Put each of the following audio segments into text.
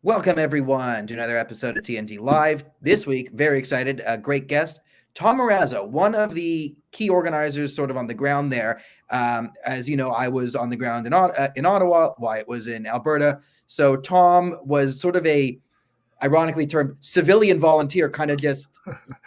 Welcome, everyone, to another episode of TNT Live. This week, very excited, a great guest, Tom Marazzo, one of the key organizers sort of on the ground there. As you know, I was on the ground in Ottawa, Wyatt was in Alberta. So Tom was sort of a, ironically termed, civilian volunteer, kind of just,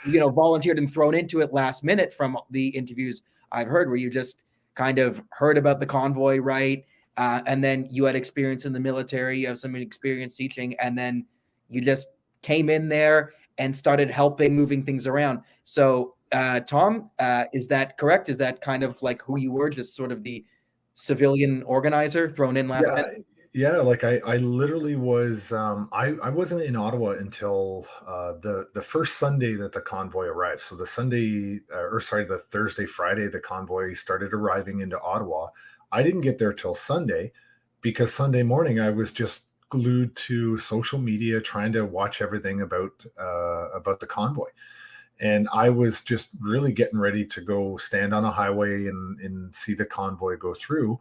volunteered and thrown into it last minute from the interviews I've heard, where you just kind of heard about the convoy, right? And then you had experience in the military, you have some experience teaching, and then you just came in there and started helping moving things around. So, Tom, is that correct? Is that kind of like who you were, just sort of the civilian organizer thrown in last Yeah, minute? yeah. Like I literally was. I wasn't in Ottawa until the first Sunday that the convoy arrived. So the Sunday, or sorry, the Thursday, Friday, the convoy started arriving into Ottawa. I didn't get there till Sunday because Sunday morning I was just glued to social media trying to watch everything about the convoy. And I was just really getting ready to go stand on a highway and see the convoy go through.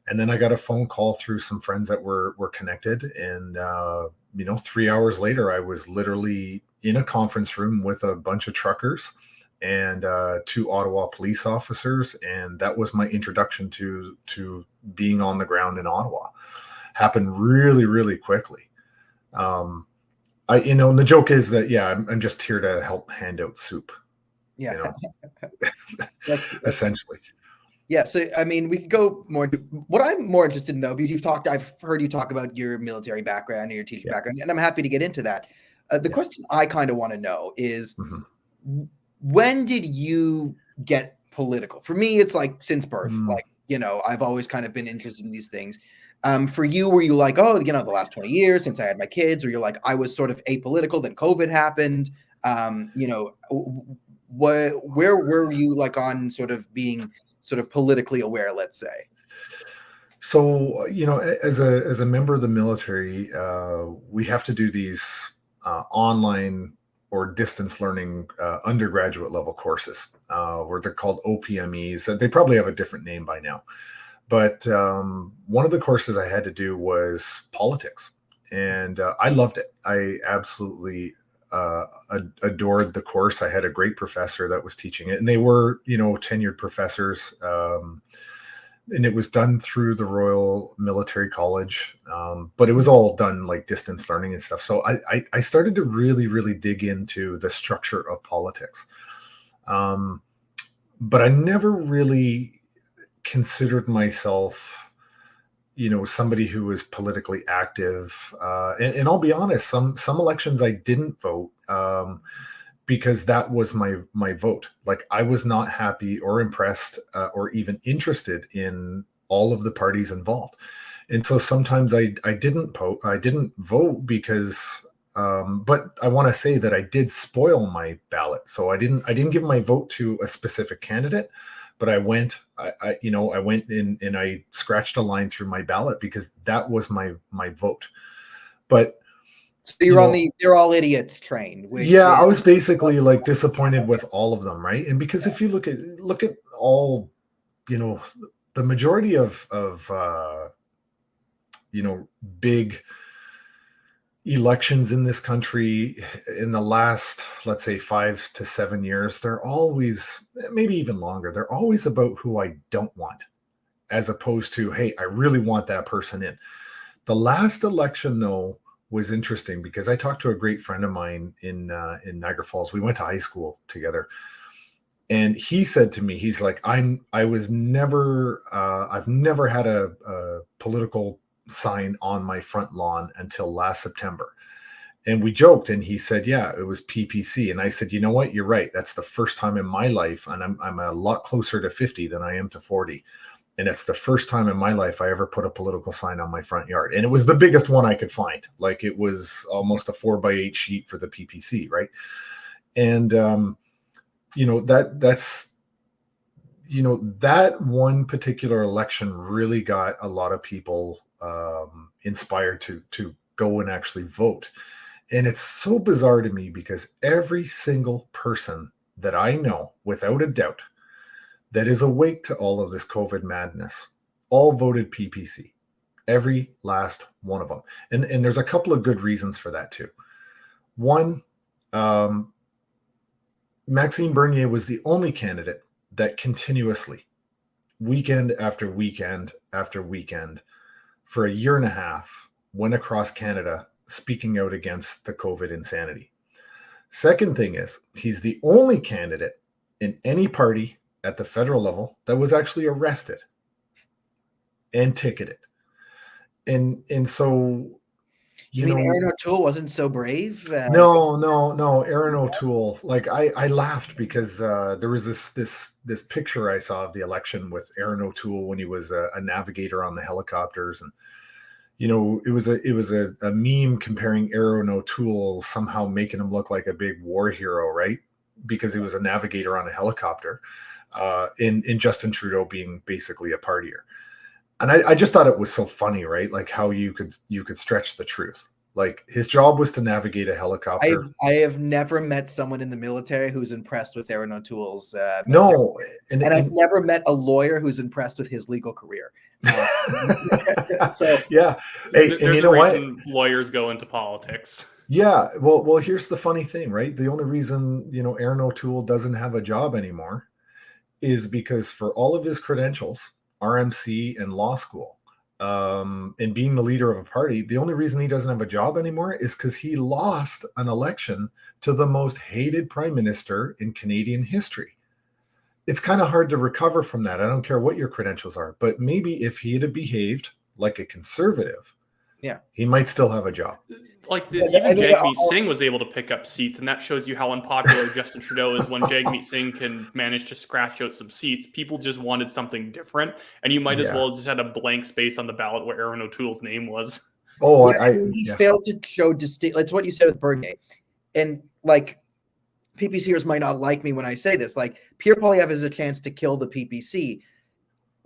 And then I got a phone call through some friends that were connected, and 3 hours later, I was literally in a conference room with a bunch of truckers and two Ottawa police officers, and that was my introduction to being on the ground in Ottawa. Happened really, really quickly. Um, and the joke is that yeah, I'm just here to help hand out soup. Yeah, You know, that's essentially. yeah. So, I mean, we could go more into what I'm more interested in, though, because I've heard you talk about your military background and your teaching Yeah, background, and I'm happy to get into that. The yeah. question I kind of want to know is, Mhm. when did you get political? For me, it's like since birth. Mm. Like, I've always kind of been interested in these things. For you, were you like, oh, the last 20 years since I had my kids, or you're like, I was sort of apolitical, then COVID happened? Where were you like on sort of being sort of politically aware, let's say? So, as a member of the military, we have to do these online or distance learning undergraduate level courses, where they're called OPMEs. They probably have a different name by now. But one of the courses I had to do was politics, and I loved it. I absolutely adored the course. I had a great professor that was teaching it, and they were, tenured professors. And it was done through the Royal Military College, but it was all done like distance learning and stuff. So I started to really, really dig into the structure of politics. Um, but I never really considered myself, somebody who was politically active. And I'll be honest, some elections I didn't vote. Because that was my vote. Like I was not happy or impressed or even interested in all of the parties involved, and so sometimes I didn't vote because. But I want to say that I did spoil my ballot, so I didn't give my vote to a specific candidate, but I went in and I scratched a line through my ballot because that was my vote. But So you you're on know the "they're all idiots" train, which yeah, is I was basically like disappointed with all of them, right? And because if you look at all, you know, the majority of big elections in this country in the last, let's say, 5 to 7 years, they're always, maybe even longer, they're always about who I don't want, as opposed to, hey, I really want that person in. The last election, though, was interesting because I talked to a great friend of mine in Niagara Falls. We went to high school together, and he said to me, he's like, I've never had a political sign on my front lawn until last September. And we joked, and he said, yeah, it was PPC. And I said, you know what, you're right. That's the first time in my life, and I'm a lot closer to 50 than I am to 40. And it's the first time in my life I ever put a political sign on my front yard. And it was the biggest one I could find. Like it was almost a 4x8 sheet for the PPC, right? And that's that one particular election really got a lot of people inspired to go and actually vote. And it's so bizarre to me because every single person that I know, without a doubt, that is awake to all of this COVID madness, all voted PPC. Every last one of them. And there's a couple of good reasons for that too. One, Maxime Bernier was the only candidate that continuously, weekend after weekend after weekend, for a year and a half, went across Canada speaking out against the COVID insanity. Second thing is, he's the only candidate in any party at the federal level that was actually arrested and ticketed. And so, You mean Aaron O'Toole wasn't so brave? No. Aaron O'Toole. Like I laughed because there was this picture I saw of the election with Aaron O'Toole when he was a navigator on the helicopters, and it was a meme comparing Aaron O'Toole, somehow making him look like a big war hero, right? Because he was a navigator on a helicopter, in Justin Trudeau being basically a partier. And I just thought it was so funny, right? Like how you could stretch the truth. Like his job was to navigate a helicopter. I have never met someone in the military who's impressed with Aaron O'Toole's no, and I've never met a lawyer who's impressed with his legal career. So yeah, hey, and you know what? Lawyers go into politics. Yeah, well, here's the funny thing, right? The only reason Aaron O'Toole doesn't have a job anymore is because for all of his credentials, RMC and law school, and being the leader of a party, the only reason he doesn't have a job anymore is because he lost an election to the most hated prime minister in Canadian history. It's kind of hard to recover from that. I don't care what your credentials are, but maybe if he had behaved like a conservative, he might still have a job. Like even Jagmeet Singh was able to pick up seats, and that shows you how unpopular Justin Trudeau is. When Jagmeet Singh can manage to scratch out some seats, people just wanted something different, and you might as well just had a blank space on the ballot where Aaron O'Toole's name was. Oh, he failed to show distinct. That's what you said with Bernier, and like PPCers might not like me when I say this. Like Pierre Poilievre has a chance to kill the PPC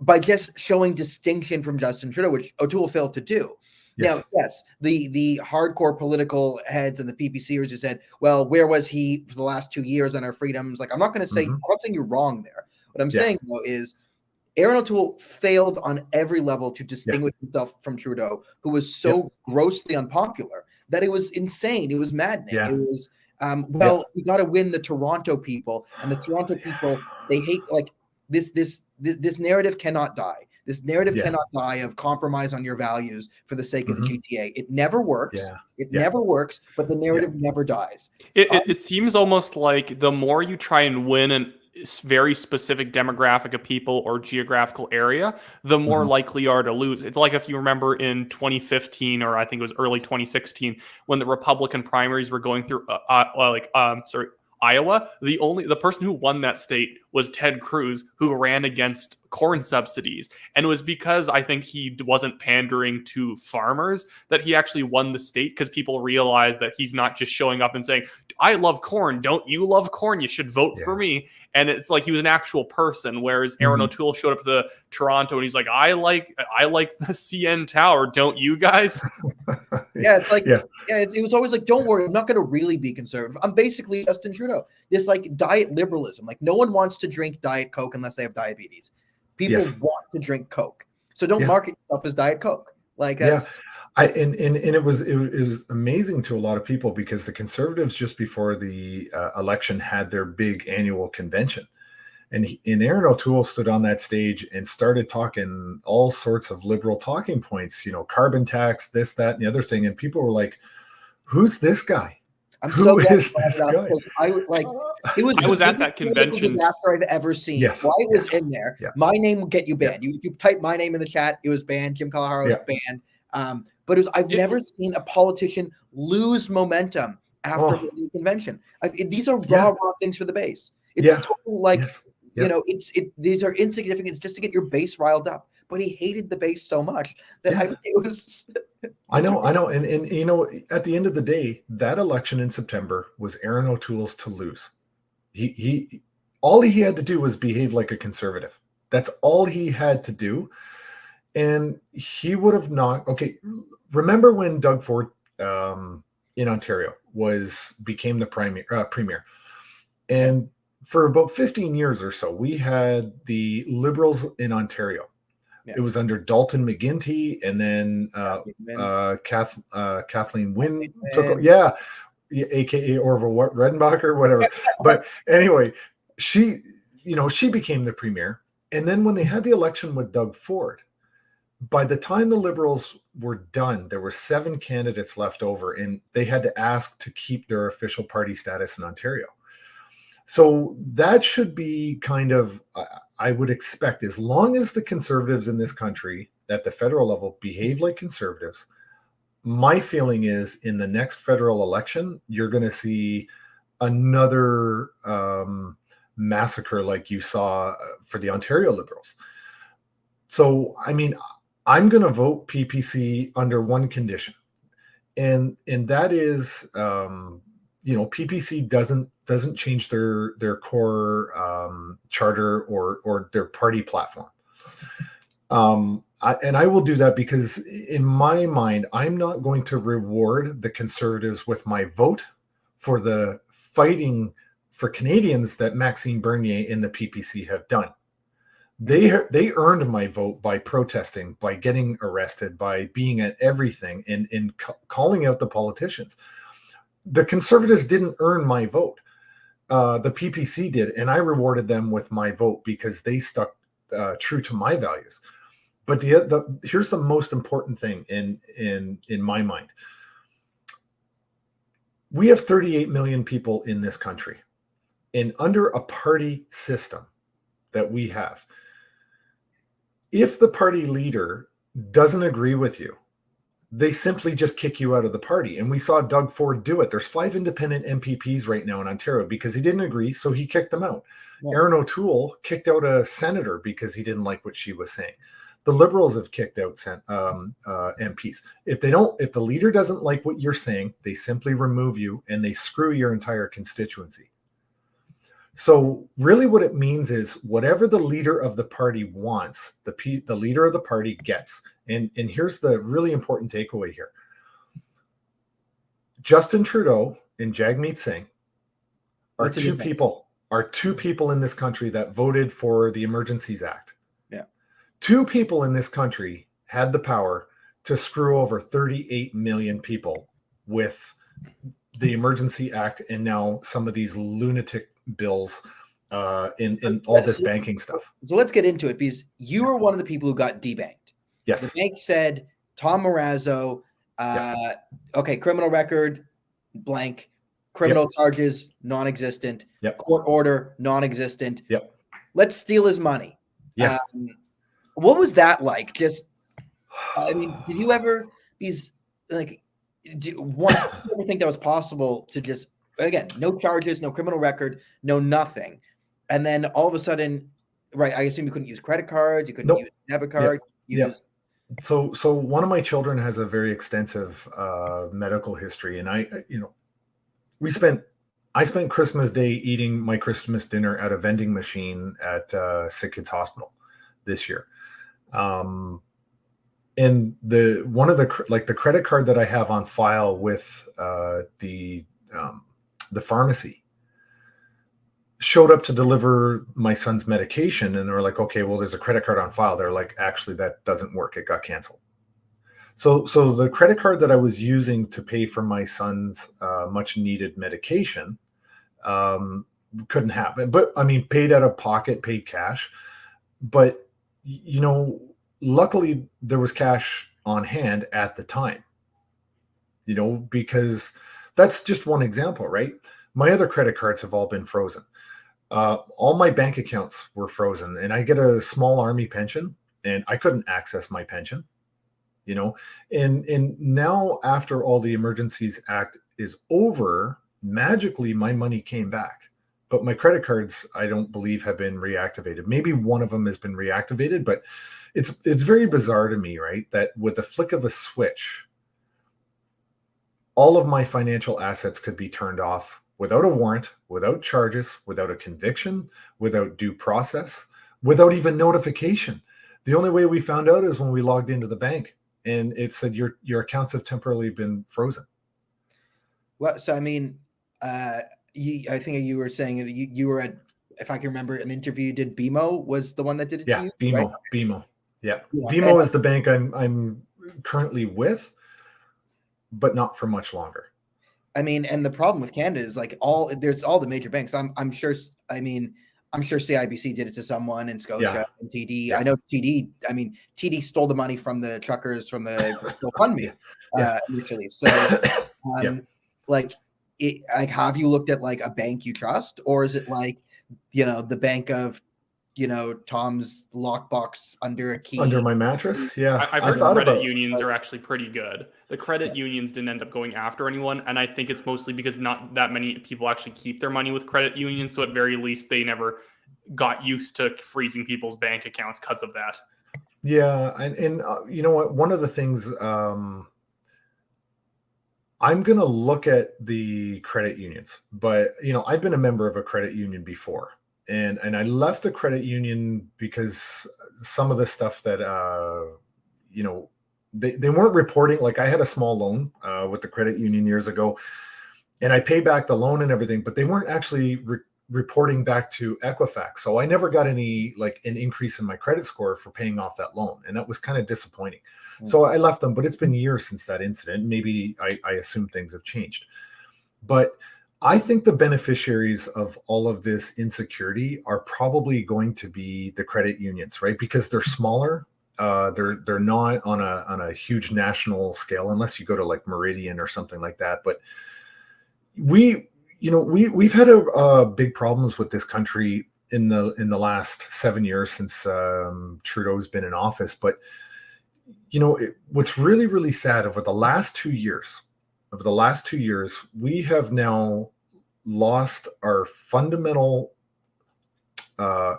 by just showing distinction from Justin Trudeau, which O'Toole failed to do. Now, yes, the hardcore political heads and the PPCers just said, well, where was he for the last 2 years on our freedoms? Like, I'm not going to say, I'm not saying you're wrong there. What I'm saying, though, is Aaron O'Toole failed on every level to distinguish himself from Trudeau, who was so grossly unpopular that it was insane. It was maddening. It was, we got to win the Toronto people, and the Toronto people, they hate, like, this narrative cannot die. This narrative cannot die of compromise on your values for the sake of the GTA. It never works. It never works, but the narrative never dies. It seems almost like the more you try and win a very specific demographic of people or geographical area, the more likely you are to lose. It's like if you remember in 2015, or I think it was early 2016, when the Republican primaries were going through, Iowa, the person who won that state was Ted Cruz, who ran against corn subsidies. And it was because I think he wasn't pandering to farmers that he actually won the state, because people realized that he's not just showing up and saying, I love corn. Don't you love corn? You should vote for me. And it's like he was an actual person, whereas Aaron O'Toole showed up to Toronto and he's like, I like the CN Tower. Don't you guys? It's like, it was always like, don't worry, I'm not going to really be conservative. I'm basically Justin Trudeau. This like diet liberalism. Like no one wants to drink Diet Coke unless they have diabetes. People want to drink Coke. So don't market yourself as Diet Coke. Like that's and it was amazing to a lot of people, because the Conservatives just before the election had their big annual convention, and Aaron O'Toole stood on that stage and started talking all sorts of liberal talking points, carbon tax, this, that, and the other thing, and people were like, "Who's this guy? Who is this guy?" I was at that convention. Disaster I've ever seen. Wyatt was in there. My name will get you banned. You type my name in the chat, it was banned. Kim Kalahara was banned. But I've never seen a politician lose momentum after the convention. These are raw things for the base. It's total, these are insignificant just to get your base riled up. But he hated the base so much that it was. I know, and at the end of the day, that election in September was Aaron O'Toole's to lose. He all he had to do was behave like a conservative. That's all he had to do, and he would have not. Okay, remember when Doug Ford in Ontario became the premier, and for about 15 years or so, we had the Liberals in Ontario It was under Dalton McGuinty, and then Kathleen Wynne took. Yeah, aka Orville Redenbacher, whatever. But anyway, she became the premier. And then when they had the election with Doug Ford, by the time the Liberals were done, there were 7 candidates left over, and they had to ask to keep their official party status in Ontario. So that should be kind of, I would expect, as long as the Conservatives in this country at the federal level behave like Conservatives, my feeling is in the next federal election, you're going to see another massacre like you saw for the Ontario Liberals. So, I mean, I'm going to vote PPC under one condition, and that is, PPC doesn't change their core charter or their party platform. I will do that because in my mind, I'm not going to reward the Conservatives with my vote for the fighting for Canadians that Maxime Bernier and the PPC have done. They earned my vote by protesting, by getting arrested, by being at everything and calling out the politicians. The Conservatives didn't earn my vote. The PPC did, and I rewarded them with my vote because they stuck true to my values. But here's the most important thing in my mind. We have 38 million people in this country, and under a party system that we have, if the party leader doesn't agree with you, they simply just kick you out of the party. And we saw Doug Ford do it. There's 5 independent MPPs right now in Ontario because he didn't agree, so he kicked them out. Yeah. Erin O'Toole kicked out a senator because he didn't like what she was saying. The Liberals have kicked out MPs. If the leader doesn't like what you're saying, they simply remove you and they screw your entire constituency. So really what it means is whatever the leader of the party wants, the leader of the party gets. And here's the really important takeaway here. Justin Trudeau and Jagmeet Singh are two people in this country that voted for the Emergencies Act. Yeah. 2 people in this country had the power to screw over 38 million people with the Emergency Act and now some of these lunatic bills in all this banking stuff. So let's get into it because you were one of the people who got debanked. Yes. The bank said Tom Marazzo, okay, criminal record, blank, criminal charges, non-existent, court order, non-existent. Yep. Let's steal his money. Yeah. What was that like? Just, I mean, did you ever, did you ever think that was possible to just, again, no charges, no criminal record, no nothing. And then all of a sudden, right, I assume you couldn't use credit cards, you couldn't use a debit card. So one of my children has a very extensive medical history. And I spent Christmas Day eating my Christmas dinner at a vending machine at Sick Kids Hospital this year. And the credit card that I have on file with the pharmacy showed up to deliver my son's medication, and they were like, okay, well, there's a credit card on file. They're like, actually, that doesn't work. It got canceled. So the credit card that I was using to pay for my son's much needed medication couldn't happen. But I mean, paid out of pocket, paid cash. But, luckily there was cash on hand at the time, because that's just one example, right? My other credit cards have all been frozen. All my bank accounts were frozen, and I get a small army pension, and I couldn't access my pension, and now after all the Emergencies Act is over, magically my money came back, but my credit cards, I don't believe, have been reactivated. Maybe one of them has been reactivated, but it's very bizarre to me, right? That with the flick of a switch, all of my financial assets could be turned off without a warrant, without charges, without a conviction, without due process, without even notification. The only way we found out is when we logged into the bank and it said your accounts have temporarily been frozen. Well, so I mean, I think you were saying you were at, if I can remember, an interview you did. BMO was the one that did it to you? BMO, right? BMO. Yeah. Yeah, BMO is the bank I'm currently with, but not for much longer. I mean, and the problem with Canada is like all the major banks. I'm sure. I mean, I'm sure CIBC did it to someone in Scotia and TD. Yeah. I know TD. I mean, TD stole the money from the truckers from the GoFundMe initially. So, like, have you looked at like a bank you trust, or is it like, the bank of, Tom's lockbox under a key under my mattress? Yeah, I've heard credit unions are actually pretty good. The credit unions didn't end up going after anyone, and I think it's mostly because not that many people actually keep their money with credit unions, so at very least they never got used to freezing people's bank accounts because of that. Yeah, and you know what? One of the things I'm going to look at the credit unions, but I've been a member of a credit union before, and I left the credit union because some of the stuff that they weren't reporting. Like, I had a small loan with the credit union years ago, and I paid back the loan and everything, but they weren't actually reporting back to Equifax. So I never got any an increase in my credit score for paying off that loan, and that was kind of disappointing. So I left them, but it's been years since that incident. Maybe I assume things have changed. But I think the beneficiaries of all of this insecurity are probably going to be the credit unions, right? Because they're smaller. They're not on a huge national scale, unless you go to like Meridian or something like that. But we've had a big problems with this country in the last 7 years since Trudeau's been in office. But what's really, really sad, over the last 2 years, we have now lost our fundamental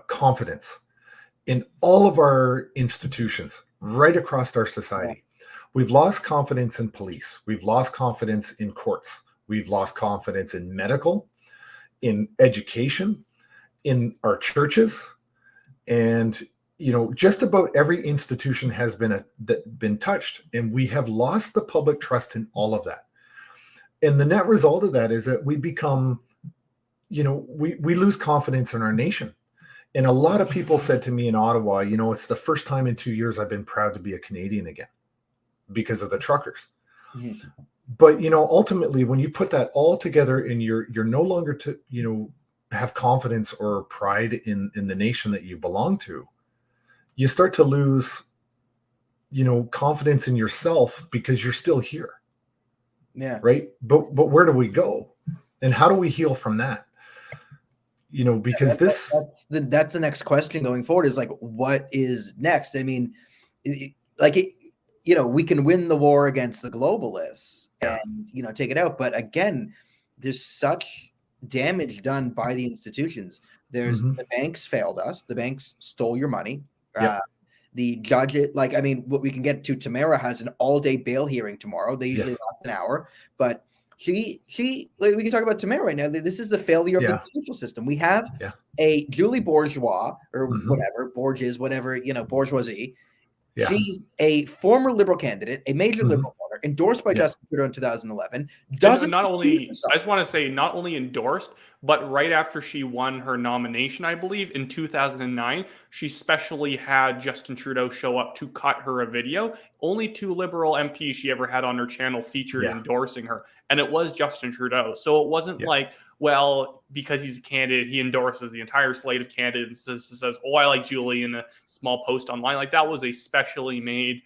confidence in all of our institutions right across our society. We've lost confidence in police. We've lost confidence in courts. We've lost confidence in medical, in education, in our churches, and just about every institution has been touched, and we have lost the public trust in all of that. And the net result of that is that we become, we lose confidence in our nation. And a lot of people said to me in Ottawa, it's the first time in 2 years I've been proud to be a Canadian again because of the truckers. Mm-hmm. But ultimately, when you put that all together, and you're no longer to have confidence or pride in the nation that you belong to, you start to lose confidence in yourself, because you're still here. Yeah. Right. But where do we go, and how do we heal from that? Because that's the next question going forward, is like, what is next? I mean, we can win the war against the globalists and, take it out. But again, there's such damage done by the institutions. There's the banks failed us. The banks stole your money. The judge, what we can get to, Tamara has an all-day bail hearing tomorrow. They usually last an hour, but we can talk about Tamara right now. This is the failure of the judicial system. We have a Julie Bourgeois, or whatever, Borges, whatever, bourgeoisie. Yeah. She's a former Liberal candidate, a major Liberal voter, endorsed by Justin Trudeau in 2011. I just want to say, not only endorsed, but right after she won her nomination, I believe, in 2009, she specially had Justin Trudeau show up to cut her a video. Only 2 Liberal MPs she ever had on her channel featured endorsing her, and it was Justin Trudeau. So it wasn't like, well, because he's a candidate, he endorses the entire slate of candidates, says, oh, I like Julie, in a small post online. Like, that was a specially made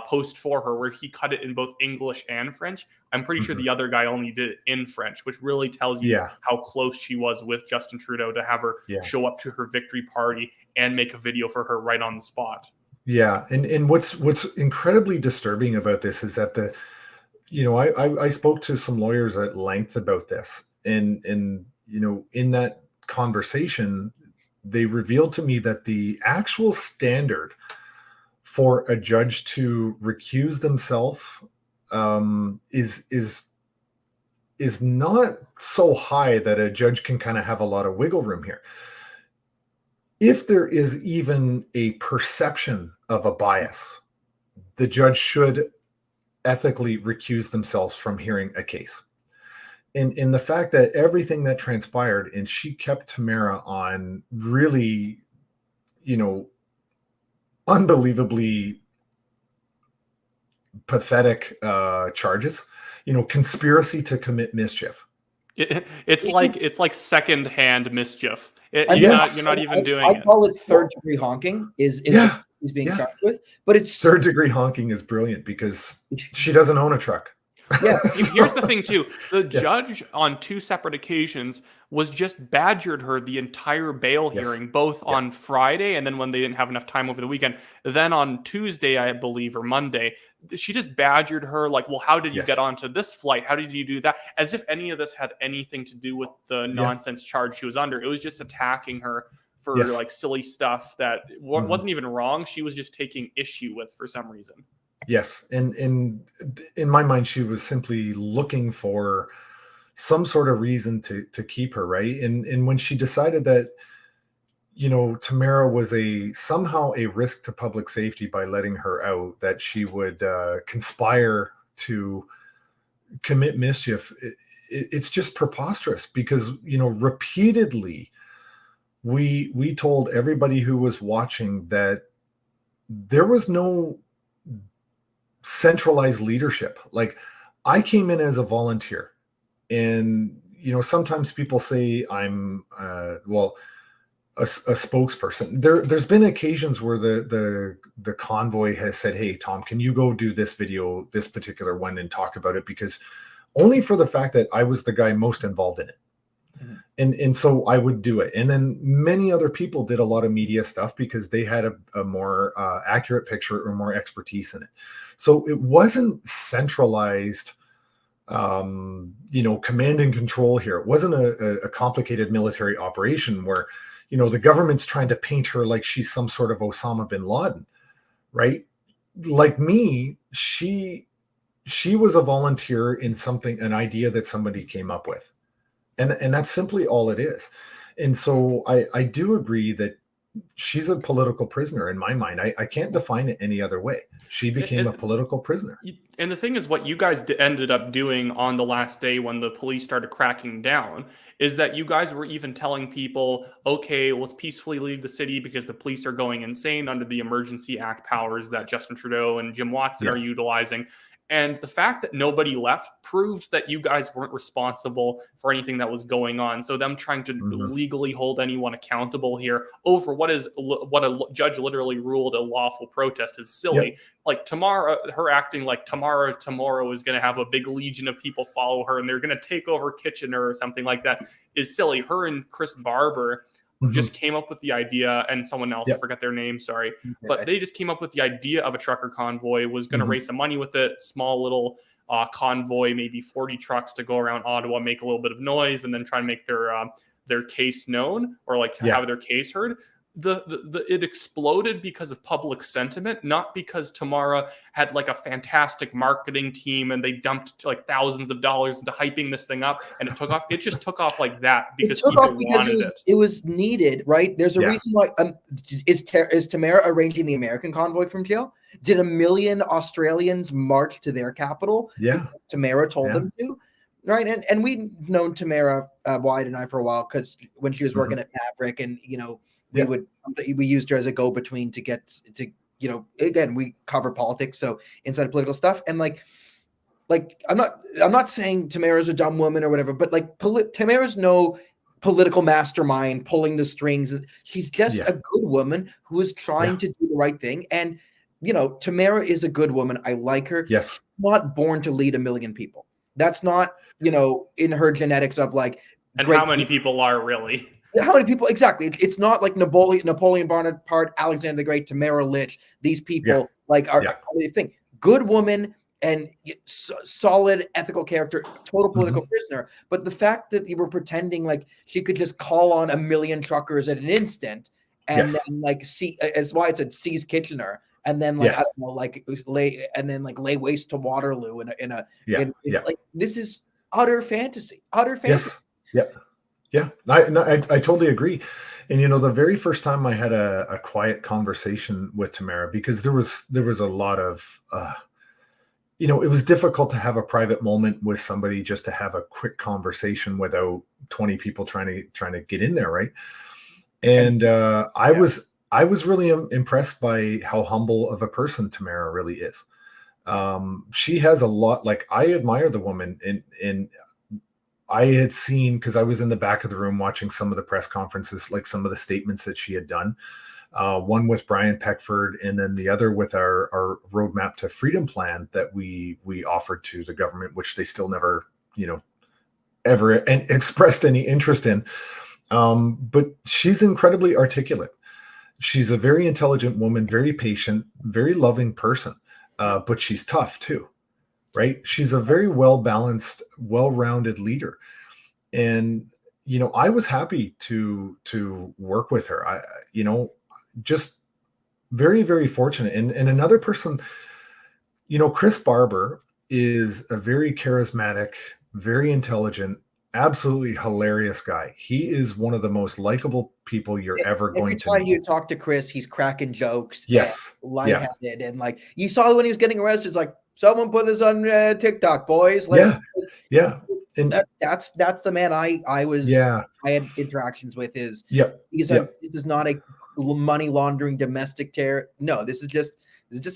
post for her, where he cut it in both English and French. I'm pretty sure the other guy only did it in French, which really tells you how close she was with Justin Trudeau to have her show up to her victory party and make a video for her right on the spot. Yeah. And what's incredibly disturbing about this is that I spoke to some lawyers at length about this, and in that conversation, they revealed to me that the actual standard for a judge to recuse themselves is not so high that a judge can kind of have a lot of wiggle room here. If there is even a perception of a bias, the judge should ethically recuse themselves from hearing a case. And the fact that everything that transpired, and she kept Tamara on really, unbelievably pathetic charges. Conspiracy to commit mischief. It's like secondhand mischief. Yes. You're not even doing I it. call it third degree honking. Is he's being charged with, but it's third degree honking is brilliant because she doesn't own a truck. Yeah. Here's the thing too. The judge on 2 separate occasions was just badgered her the entire bail hearing, both on Friday and then when they didn't have enough time over the weekend. Then on Tuesday, I believe, or Monday, she just badgered her like, well, how did you get onto this flight? How did you do that? As if any of this had anything to do with the nonsense charge she was under. It was just attacking her for like silly stuff that wasn't even wrong. She was just taking issue with for some reason. Yes. And in my mind, she was simply looking for some sort of reason to keep her, right? And when she decided that, Tamara was somehow a risk to public safety by letting her out, that she would conspire to commit mischief, it's just preposterous because, repeatedly we told everybody who was watching that there was no centralized leadership. Like, I came in as a volunteer, and sometimes people say I'm a spokesperson. There's been occasions where the convoy has said, hey, Tom, can you go do this video, this particular one, and talk about it, because only for the fact that I was the guy most involved in it. And so I would do it. And then many other people did a lot of media stuff because they had a more accurate picture or more expertise in it. So it wasn't centralized, command and control here. It wasn't a complicated military operation where, the government's trying to paint her like she's some sort of Osama bin Laden, right? Like me, she was a volunteer in an idea that somebody came up with. And that's simply all it is. And so I do agree that she's a political prisoner in my mind. I can't define it any other way. She became a political prisoner. And the thing is, what you guys ended up doing on the last day when the police started cracking down is that you guys were even telling people, okay, let's peacefully leave the city because the police are going insane under the Emergency Act powers that Justin Trudeau and Jim Watson are utilizing. And the fact that nobody left proved that you guys weren't responsible for anything that was going on. So them trying to legally hold anyone accountable here over what a judge literally ruled a lawful protest is silly. Like Tamara, her acting like Tamara tomorrow is going to have a big legion of people follow her and they're going to take over Kitchener or something like that is silly. Her and Chris Barber just came up with the idea, and someone else, I forgot their name, sorry, but they just came up with the idea of a trucker convoy, was going to raise some money with it, small little convoy, maybe 40 trucks to go around Ottawa, make a little bit of noise, and then try and make their case known or have their case heard. It exploded because of public sentiment, not because Tamara had like a fantastic marketing team and they dumped like thousands of dollars into hyping this thing up and it took off. It just took off like that because people wanted it. It was needed, right? There's a reason why. Is Tamara arranging the American convoy from jail? Did 1 million Australians march to their capital? Yeah, Tamara told them to. Right, and we've known Tamara Wyatt and I for a while because when she was working at Maverick, and we used her as a go-between to get to again, we cover politics, so inside political stuff, and like I'm not saying Tamara's a dumb woman or whatever, but like Tamara's no political mastermind pulling the strings. She's just a good woman who is trying to do the right thing, and Tamara is a good woman. I like her. Yes, she's not born to lead 1 million people. That's not in her genetics of like. And how many people are really? How many people exactly? It's not like Napoleon Bonaparte, Alexander the Great, Tamara Lich. These people are the thing. Good woman and solid ethical character, total political prisoner. But the fact that you were pretending like she could just call on 1 million truckers at an instant and then as Wyatt said, seize Kitchener. And then I don't know, lay waste to Waterloo like this is utter fantasy. Yes. Yeah, I totally agree. And the very first time I had a quiet conversation with Tamara, because there was a lot of it was difficult to have a private moment with somebody, just to have a quick conversation without 20 people trying to get in there, right? And I I was really impressed by how humble of a person Tamara really is. She has a lot, like, I admire the woman, and I had seen, because I was in the back of the room watching some of the press conferences, like some of the statements that she had done. One with Brian Peckford, and then the other with our roadmap to freedom plan that we offered to the government, which they still never, ever expressed any interest in. But she's incredibly articulate. She's a very intelligent woman, very patient, very loving person, but she's tough too, right? She's a very well-balanced, well-rounded leader. And, I was happy to work with her. Just very, very fortunate. And another person, Chris Barber is a very charismatic, very intelligent, absolutely hilarious guy. He is one of the most likable people you're ever going to meet. Every time you talk to Chris, he's cracking jokes. Yes. And lightheaded. And like, you saw when he was getting arrested, it's like, someone put this on TikTok, boys. Yeah. And that's the man I had interactions with. This is not a money laundering domestic terror. No, this is just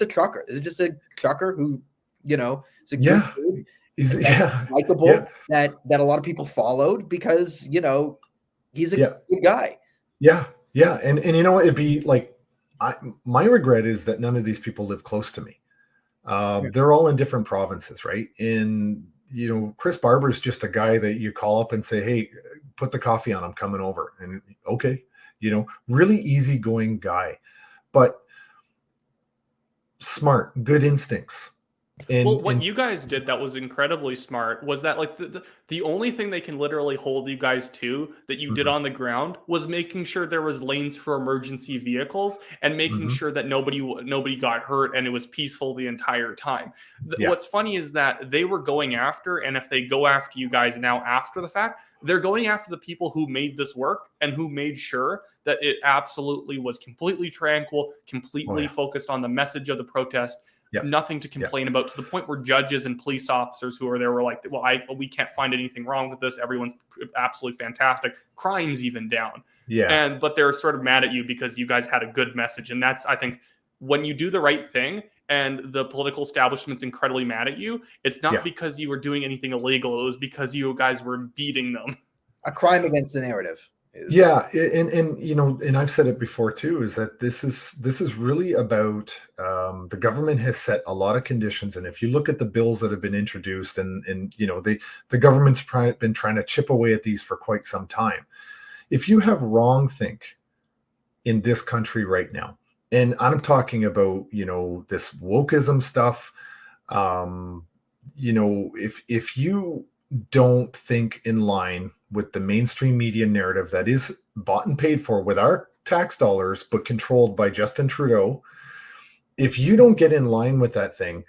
a trucker. This is just a trucker who, is a good dude. He's likable, that a lot of people followed because he's a good guy. Yeah. And it'd be like, my regret is that none of these people live close to me. They're all in different provinces, right? And Chris Barber's just a guy that you call up and say, hey, put the coffee on, I'm coming over. And okay, really easygoing guy, but smart, good instincts. And what you guys did that was incredibly smart was that, like, the only thing they can literally hold you guys to that you did on the ground was making sure there was lanes for emergency vehicles and making sure that nobody got hurt, and it was peaceful the entire time. What's funny is that they were going after, and if they go after you guys now after the fact, they're going after the people who made this work and who made sure that it absolutely was completely tranquil, completely focused on the message of the protest. Nothing to complain about, to the point where judges and police officers who are there were like, well, we can't find anything wrong with this. Everyone's absolutely fantastic. Crime's even down. But they're sort of mad at you because you guys had a good message. And that's, I think, when you do the right thing and the political establishment's incredibly mad at you, it's not because you were doing anything illegal. It was because you guys were beating them. A crime against the narrative. And I've said it before too, is that this is really about the government has set a lot of conditions, and if you look at the bills that have been introduced, and the government's been trying to chip away at these for quite some time. If you have wrongthink in this country right now, and I'm talking about this wokeism stuff, if you don't think in line with the mainstream media narrative that is bought and paid for with our tax dollars, but controlled by Justin Trudeau, if you don't get in line with that thing,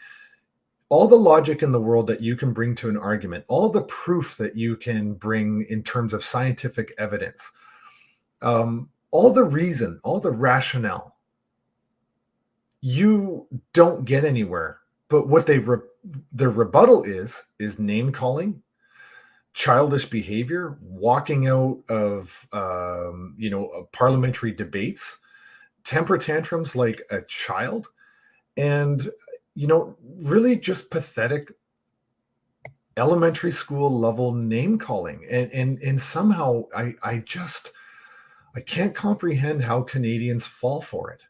all the logic in the world that you can bring to an argument, all the proof that you can bring in terms of scientific evidence, all the reason, all the rationale, you don't get anywhere. But what their rebuttal is name calling, childish behavior, walking out of parliamentary debates, temper tantrums like a child, and really just pathetic elementary school level name calling. And somehow I can't comprehend how Canadians fall for it.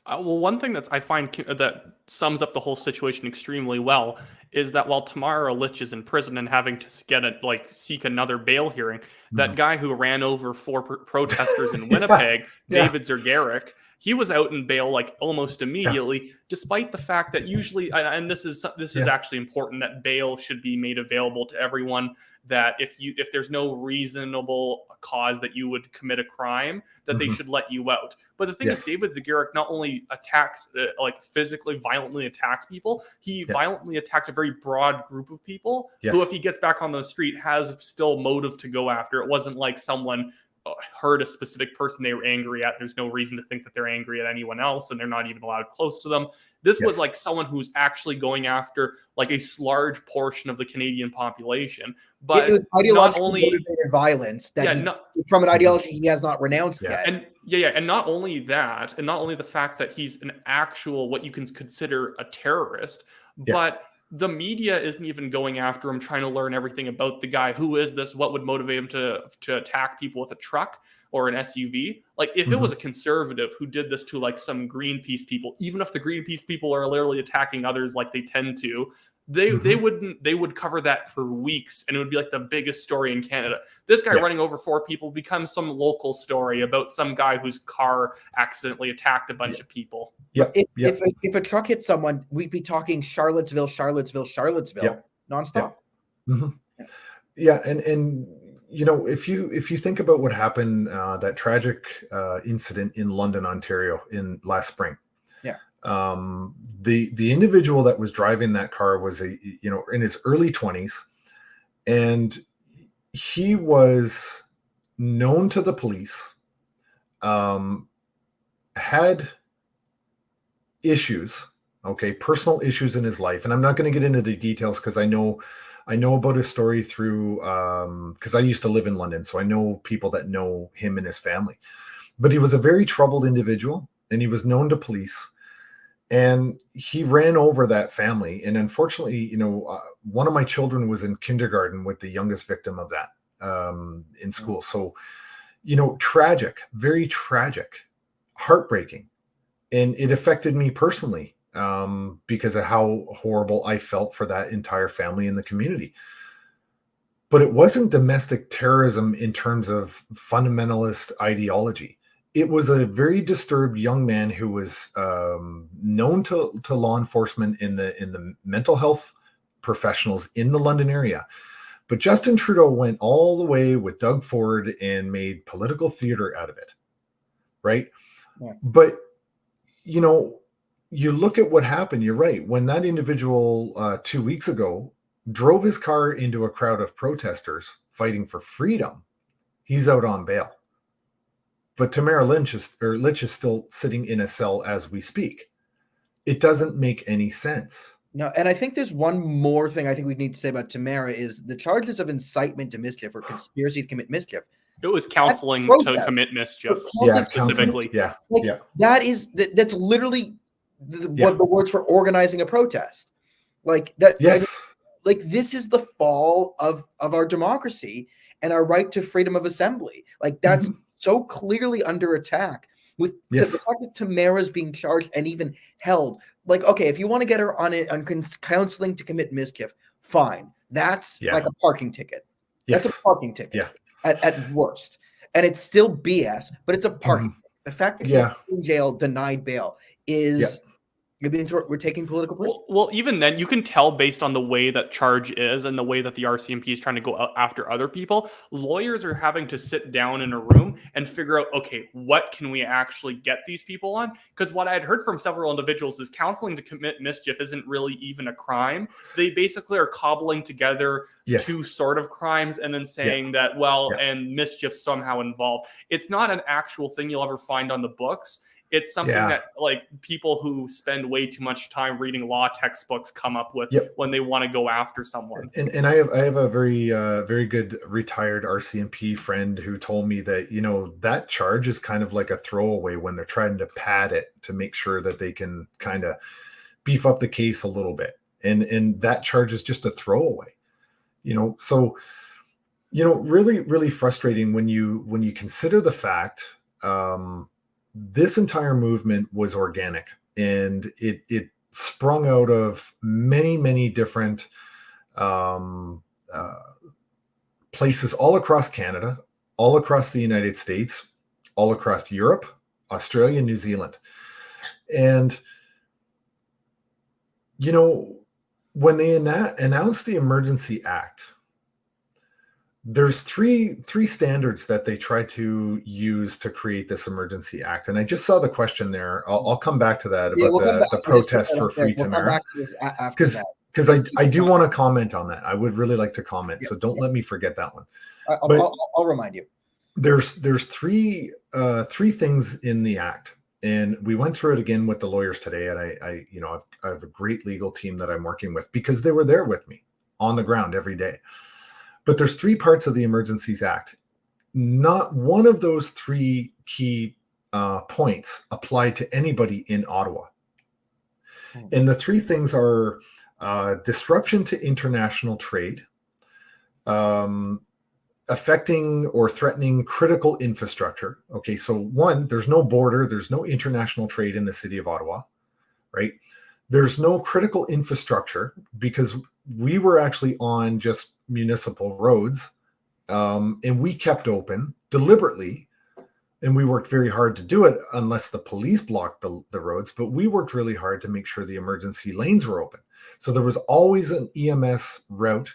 Well, one thing I find that sums up the whole situation extremely well is that while Tamara Lich is in prison and having to seek another bail hearing, that guy who ran over 4 protesters in Winnipeg, David Zergarek, he was out in bail like almost immediately, despite the fact that usually, and this is actually important, that bail should be made available to everyone. That if there's no reasonable cause that you would commit a crime, that they should let you out. But the thing is, David Zergarek not only attacks, physically, violently attacks people, he violently attacks a very broad group of people who, if he gets back on the street, has still motive to go after. It wasn't like someone hurt a specific person they were angry at. There's no reason to think that they're angry at anyone else, and they're not even allowed close to them. This was like someone who's actually going after like a large portion of the Canadian population. But it was ideologically not only motivated violence that from an ideology he has not renounced yet. And and not only that, and not only the fact that he's an actual what you can consider a terrorist, but the media isn't even going after him, trying to learn everything about the guy. Who is this? What would motivate him to attack people with a truck or an SUV? Like, if it was a conservative who did this to like some Greenpeace people, even if the Greenpeace people are literally attacking others like they tend to, they would cover that for weeks, and it would be like the biggest story in Canada. This guy running over 4 people becomes some local story about some guy whose car accidentally attacked a bunch of people. If a truck hit someone, we'd be talking Charlottesville nonstop. And you know, if you think about what happened, that tragic incident in London, Ontario in last spring. The individual that was driving that car was in his early 20s, and he was known to the police, had issues, personal issues in his life. And I'm not going to get into the details because I know about his story through, because I used to live in London. So I know people that know him and his family, but he was a very troubled individual, and he was known to police. And he ran over that family. And unfortunately, one of my children was in kindergarten with the youngest victim of that in school. So, tragic, very tragic, heartbreaking. And it affected me personally because of how horrible I felt for that entire family and the community. But it wasn't domestic terrorism in terms of fundamentalist ideology. It was a very disturbed young man who was known to law enforcement in the mental health professionals in the London area. But Justin Trudeau went all the way with Doug Ford and made political theater out of it, right? Yeah. But, you look at what happened, you're right. When that individual 2 weeks ago drove his car into a crowd of protesters fighting for freedom, he's out on bail. But Tamara Lich is still sitting in a cell as we speak. It doesn't make any sense. No, and I think there's one more thing I think we need to say about Tamara is the charges of incitement to mischief or conspiracy to commit mischief. It was counseling to commit mischief, specifically. That's literally what the words for organizing a protest. Like that. Yes. This is the fall of our democracy and our right to freedom of assembly. Like that's so clearly under attack with the fact that Tamara's being charged and even held. Like, okay, if you want to get her on counseling to commit mischief, fine. That's like a parking ticket. That's a parking ticket at worst. And it's still BS, but it's a parking ticket. The fact that he's in jail, denied bail, is it means we're taking political prisoners. Well, even then, you can tell based on the way that charge is and the way that the RCMP is trying to go after other people. Lawyers are having to sit down in a room and figure out, okay, what can we actually get these people on? Because what I had heard from several individuals is counseling to commit mischief isn't really even a crime. They basically are cobbling together two sort of crimes and then saying that, and mischief somehow involved. It's not an actual thing you'll ever find on the books. It's something that like people who spend way too much time reading law textbooks come up with when they want to go after someone. And I have a very very good retired RCMP friend who told me that that charge is kind of like a throwaway when they're trying to pad it to make sure that they can kind of beef up the case a little bit. And that charge is just a throwaway. So really really frustrating when you consider the fact this entire movement was organic, and it sprung out of many, many different places all across Canada, all across the United States, all across Europe, Australia, New Zealand. And, when they announced the Emergency Act, there's three standards that they tried to use to create this Emergency Act. And I just saw the question there. I'll come back to that about the protest for free Tamara. Because I do want to comment on that. I would really like to comment. So don't let me forget that one. I'll remind you. There's three things in the act. And we went through it again with the lawyers today. And I have a great legal team that I'm working with because they were there with me on the ground every day. But there's 3 parts of the Emergencies Act. Not one of those 3 key points apply to anybody in Ottawa. And the 3 things are disruption to international trade, affecting or threatening critical infrastructure. Okay, so 1, there's no border, there's no international trade in the city of Ottawa, right? There's no critical infrastructure because we were actually on just municipal roads, and we kept open deliberately, and we worked very hard to do it unless the police blocked the roads, but we worked really hard to make sure the emergency lanes were open. So there was always an EMS route.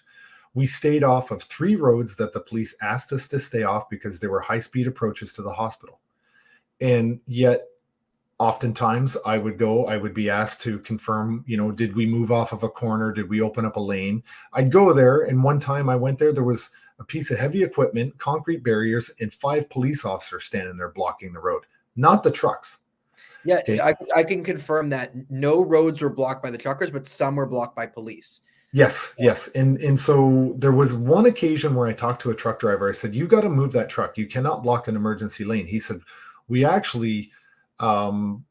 We stayed off of 3 roads that the police asked us to stay off because they were high-speed approaches to the hospital. And yet, oftentimes, I would be asked to confirm, did we move off of a corner? Did we open up a lane? I'd go there, and one time I went there was a piece of heavy equipment, concrete barriers, and 5 police officers standing there blocking the road, not the trucks. Yeah, Okay. I can confirm that no roads were blocked by the truckers, but some were blocked by police. Yes. And so there was one occasion where I talked to a truck driver. I said, you got to move that truck. You cannot block an emergency lane. He said, we actually,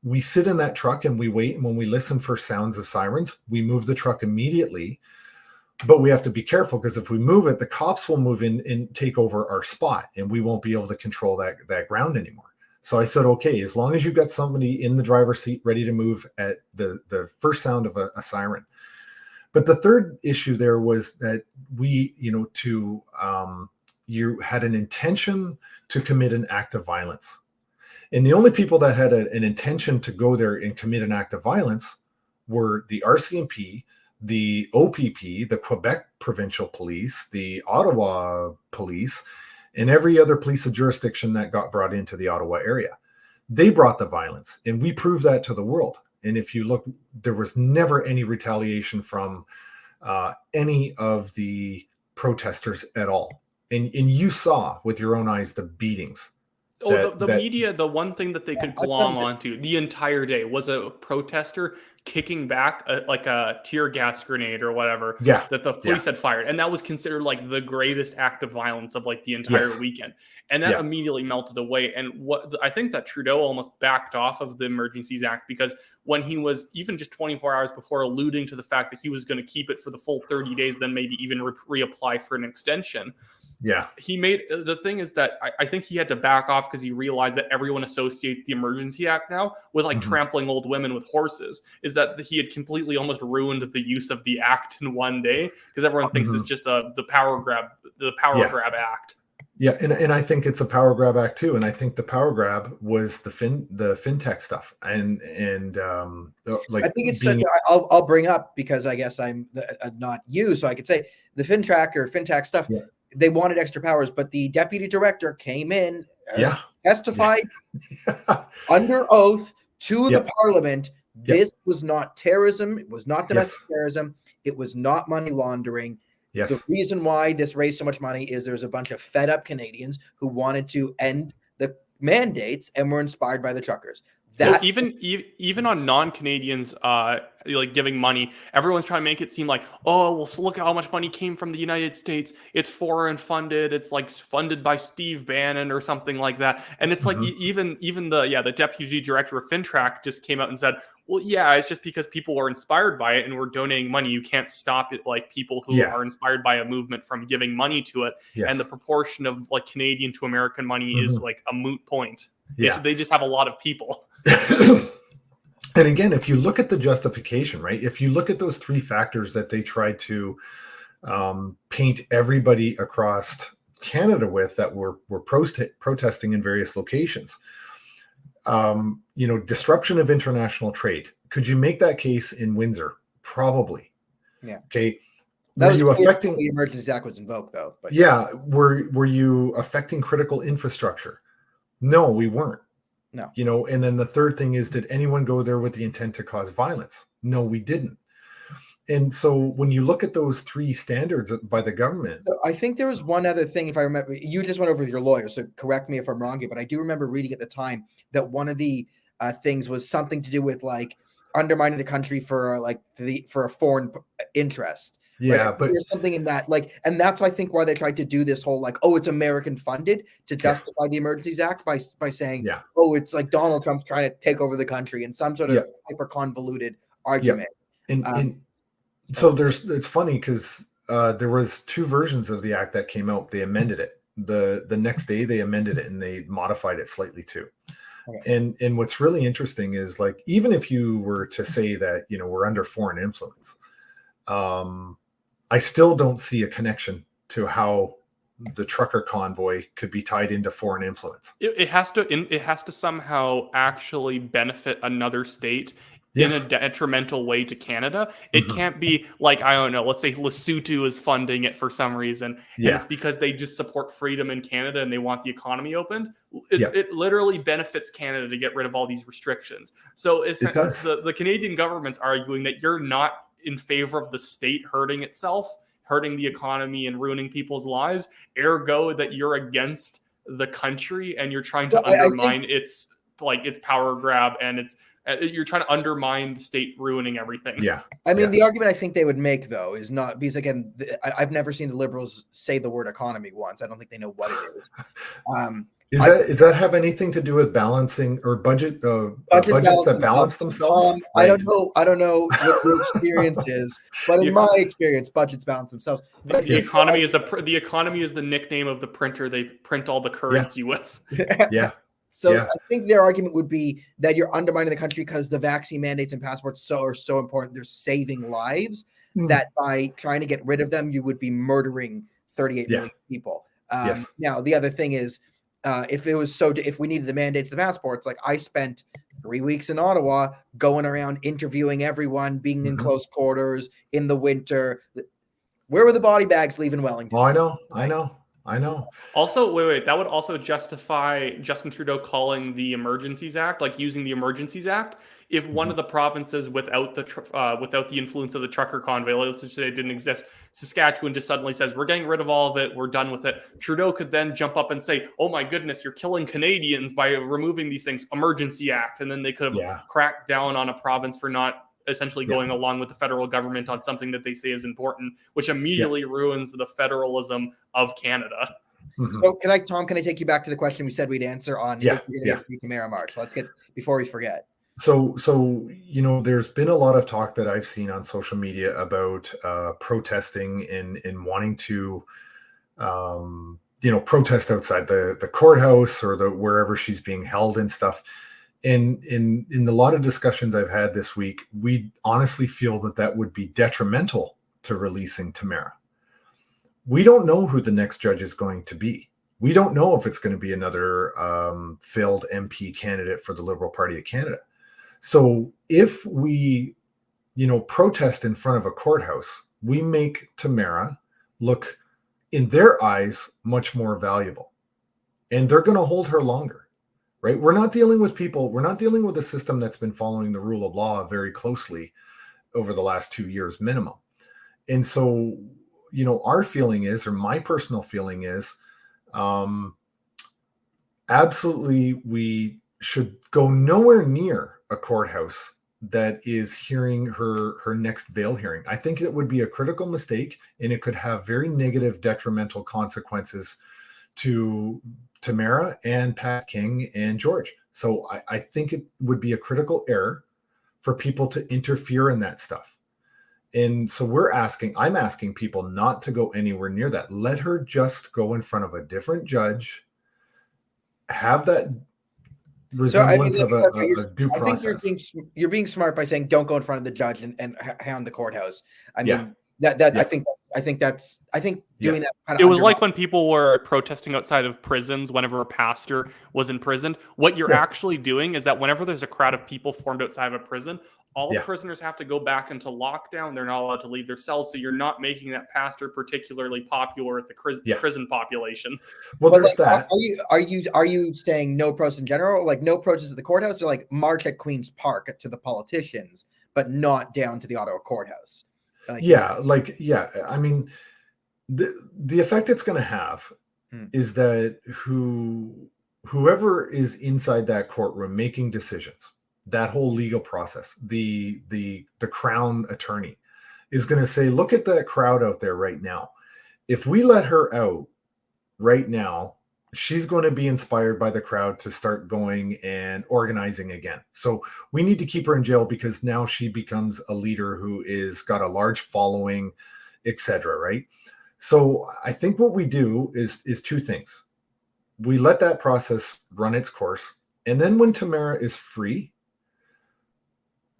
we sit in that truck and we wait. And when we listen for sounds of sirens, we move the truck immediately. But we have to be careful because if we move it, the cops will move in and take over our spot and we won't be able to control that ground anymore. So I said, okay, as long as you've got somebody in the driver's seat ready to move at the first sound of a siren. But the third issue there was that we, you had an intention to commit an act of violence. And the only people that had an intention to go there and commit an act of violence were the RCMP, the OPP, the Quebec Provincial Police, the Ottawa Police, and every other police of jurisdiction that got brought into the Ottawa area. They brought the violence, and we proved that to the world. And if you look, there was never any retaliation from any of the protesters at all. And you saw with your own eyes the beatings. The media, the one thing that they could glom onto the entire day was a protester kicking back like a tear gas grenade or whatever that the police had fired. And that was considered like the greatest act of violence of like the entire weekend. And that immediately melted away. And what I think that Trudeau almost backed off of the Emergencies Act because when he was even just 24 hours before alluding to the fact that he was going to keep it for the full 30 days, then maybe even reapply for an extension. Yeah, he made the thing is that I think he had to back off because he realized that everyone associates the Emergency Act now with like trampling old women with horses. Is that he had completely almost ruined the use of the act in one day because everyone thinks it's just the power grab grab act. Yeah, and I think it's a power grab act too. And I think the power grab was the fintech stuff and like I think it's I'll bring up because I guess I'm not you, so I could say the fintech stuff. Yeah. They wanted extra powers, but the deputy director came in, testified under oath to the parliament. This was not terrorism. It was not domestic terrorism. It was not money laundering. Yes. The reason why this raised so much money is there's a bunch of fed up Canadians who wanted to end the mandates and were inspired by the truckers. Well, even on non-Canadians, like giving money, everyone's trying to make it seem like, oh, well, so look at how much money came from the United States. It's foreign funded. It's like funded by Steve Bannon or something like that. And it's like even the deputy director of FinTrack just came out and said, well, yeah, it's just because people were inspired by it and we're donating money. You can't stop it like people who are inspired by a movement from giving money to it. Yes. And the proportion of like Canadian to American money is like a moot point. Yeah. They just have a lot of people. And again, if you look at the justification, right? If you look at those 3 factors that they tried to paint everybody across Canada with that were protesting in various locations, disruption of international trade. Could you make that case in Windsor? Probably. Yeah. Okay. That was affecting the Emergencies Act was invoked, though. But were you affecting critical infrastructure? No, we weren't. No. And then the third thing is, did anyone go there with the intent to cause violence? No, we didn't. And so when you look at those 3 standards by the government. So I think there was one other thing, if I remember, you just went over with your lawyer, so correct me if I'm wrong here, but I do remember reading at the time that one of the things was something to do with like undermining the country for for a foreign interest. Yeah, right? but There's something in that, like, and that's I think why they tried to do this whole like, oh, it's American funded to justify the Emergencies Act by saying, oh, it's like Donald Trump's trying to take over the country in some sort of hyper convoluted argument. And so it's funny because there was two versions of the act that came out. They amended it the next day. They amended it and they modified it slightly too. Okay. And what's really interesting is, like, even if you were to say that, you know, we're under foreign influence, I still don't see a connection to how the trucker convoy could be tied into foreign influence. It has to somehow actually benefit another state in a detrimental way to Canada. It can't be like, I don't know, let's say Lesotho is funding it for some reason, and it's because they just support freedom in Canada and they want the economy opened. It literally benefits Canada to get rid of all these restrictions. So it does. The Canadian government's arguing that you're not in favor of the state hurting itself, hurting the economy and ruining people's lives, ergo that you're against the country and you're trying to undermine its power grab, and you're trying to undermine the state ruining everything. I mean, the argument I think they would make, though, is not because, again, I've never seen the Liberals say the word economy once. I don't think they know what it is. Does that have anything to do with balancing or budgets that balance themselves? I don't know what your experience is, but in my experience, budgets balance themselves. But the economy is the nickname of the printer they print all the currency with. So I think their argument would be that you're undermining the country because the vaccine mandates and passports are so important. They're saving lives that by trying to get rid of them, you would be murdering 38 million people. Now, the other thing is, if we needed the mandates, the passports, like I spent 3 weeks in Ottawa going around interviewing everyone, being in close quarters in the winter. Where were the body bags leaving Wellington? Oh, I know. Also, wait. That would also justify Justin Trudeau calling the Emergencies Act, like using the Emergencies Act, if one of the provinces without the influence of the trucker convoy, let's just say it didn't exist, Saskatchewan just suddenly says, we're getting rid of all of it, we're done with it. Trudeau could then jump up and say, oh my goodness, you're killing Canadians by removing these things, Emergency Act. And then they could have cracked down on a province for not essentially going along with the federal government on something that they say is important, which immediately ruins the federalism of Canada. So can I take you back to the question we said we'd answer on Tamara March? Let's get, before we forget. So, you know, there's been a lot of talk that I've seen on social media about protesting and wanting to, protest outside the courthouse or wherever she's being held and stuff. And in a lot of discussions I've had this week, we honestly feel that would be detrimental to releasing Tamara. We don't know who the next judge is going to be. We don't know if it's going to be another failed MP candidate for the Liberal Party of Canada. So if we, protest in front of a courthouse, we make Tamara look, in their eyes, much more valuable. And they're going to hold her longer. Right? We're not dealing with a system that's been following the rule of law very closely over the last 2 years minimum. And so, our feeling is, or my personal feeling is, absolutely we should go nowhere near a courthouse that is hearing her next bail hearing. I think it would be a critical mistake, and it could have very negative, detrimental consequences to Tamara and Pat King and George. So I think it would be a critical error for people to interfere in that stuff. And so I'm asking people not to go anywhere near that. Let her just go in front of a different judge, have that resemblance of a due process. I think you're being smart by saying don't go in front of the judge and hound the courthouse. I mean, I think doing that kind of, it was like when people were protesting outside of prisons whenever a pastor was imprisoned. What you're actually doing is that whenever there's a crowd of people formed outside of a prison, all the prisoners have to go back into lockdown. They're not allowed to leave their cells, so you're not making that pastor particularly popular at the prison population. Well, there's that. Are you saying no protest in general, like no protest at the courthouse, or like march at Queen's Park to the politicians, but not down to the Ottawa courthouse? I mean, the effect it's going to have is that whoever is inside that courtroom making decisions, that whole legal process, the crown attorney is going to say, look at that crowd out there right now. If we let her out right now, she's going to be inspired by the crowd to start going and organizing again. So we need to keep her in jail because now she becomes a leader who is got a large following, etc. Right? So I think what we do is two things. We let that process run its course, and then when Tamara is free,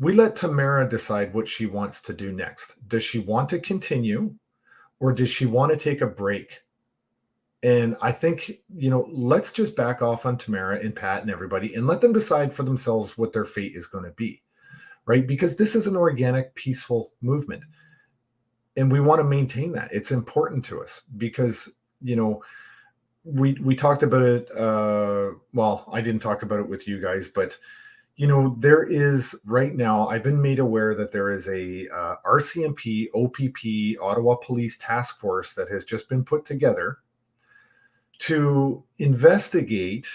we let Tamara decide what she wants to do next. Does she want to continue, or does she want to take a break? And I think, let's just back off on Tamara and Pat and everybody and let them decide for themselves what their fate is going to be, right? Because this is an organic, peaceful movement. And we want to maintain that. It's important to us because, we talked about it. Well, I didn't talk about it with you guys, but, there is right now, I've been made aware that there is a RCMP, OPP, Ottawa Police Task Force that has just been put together to investigate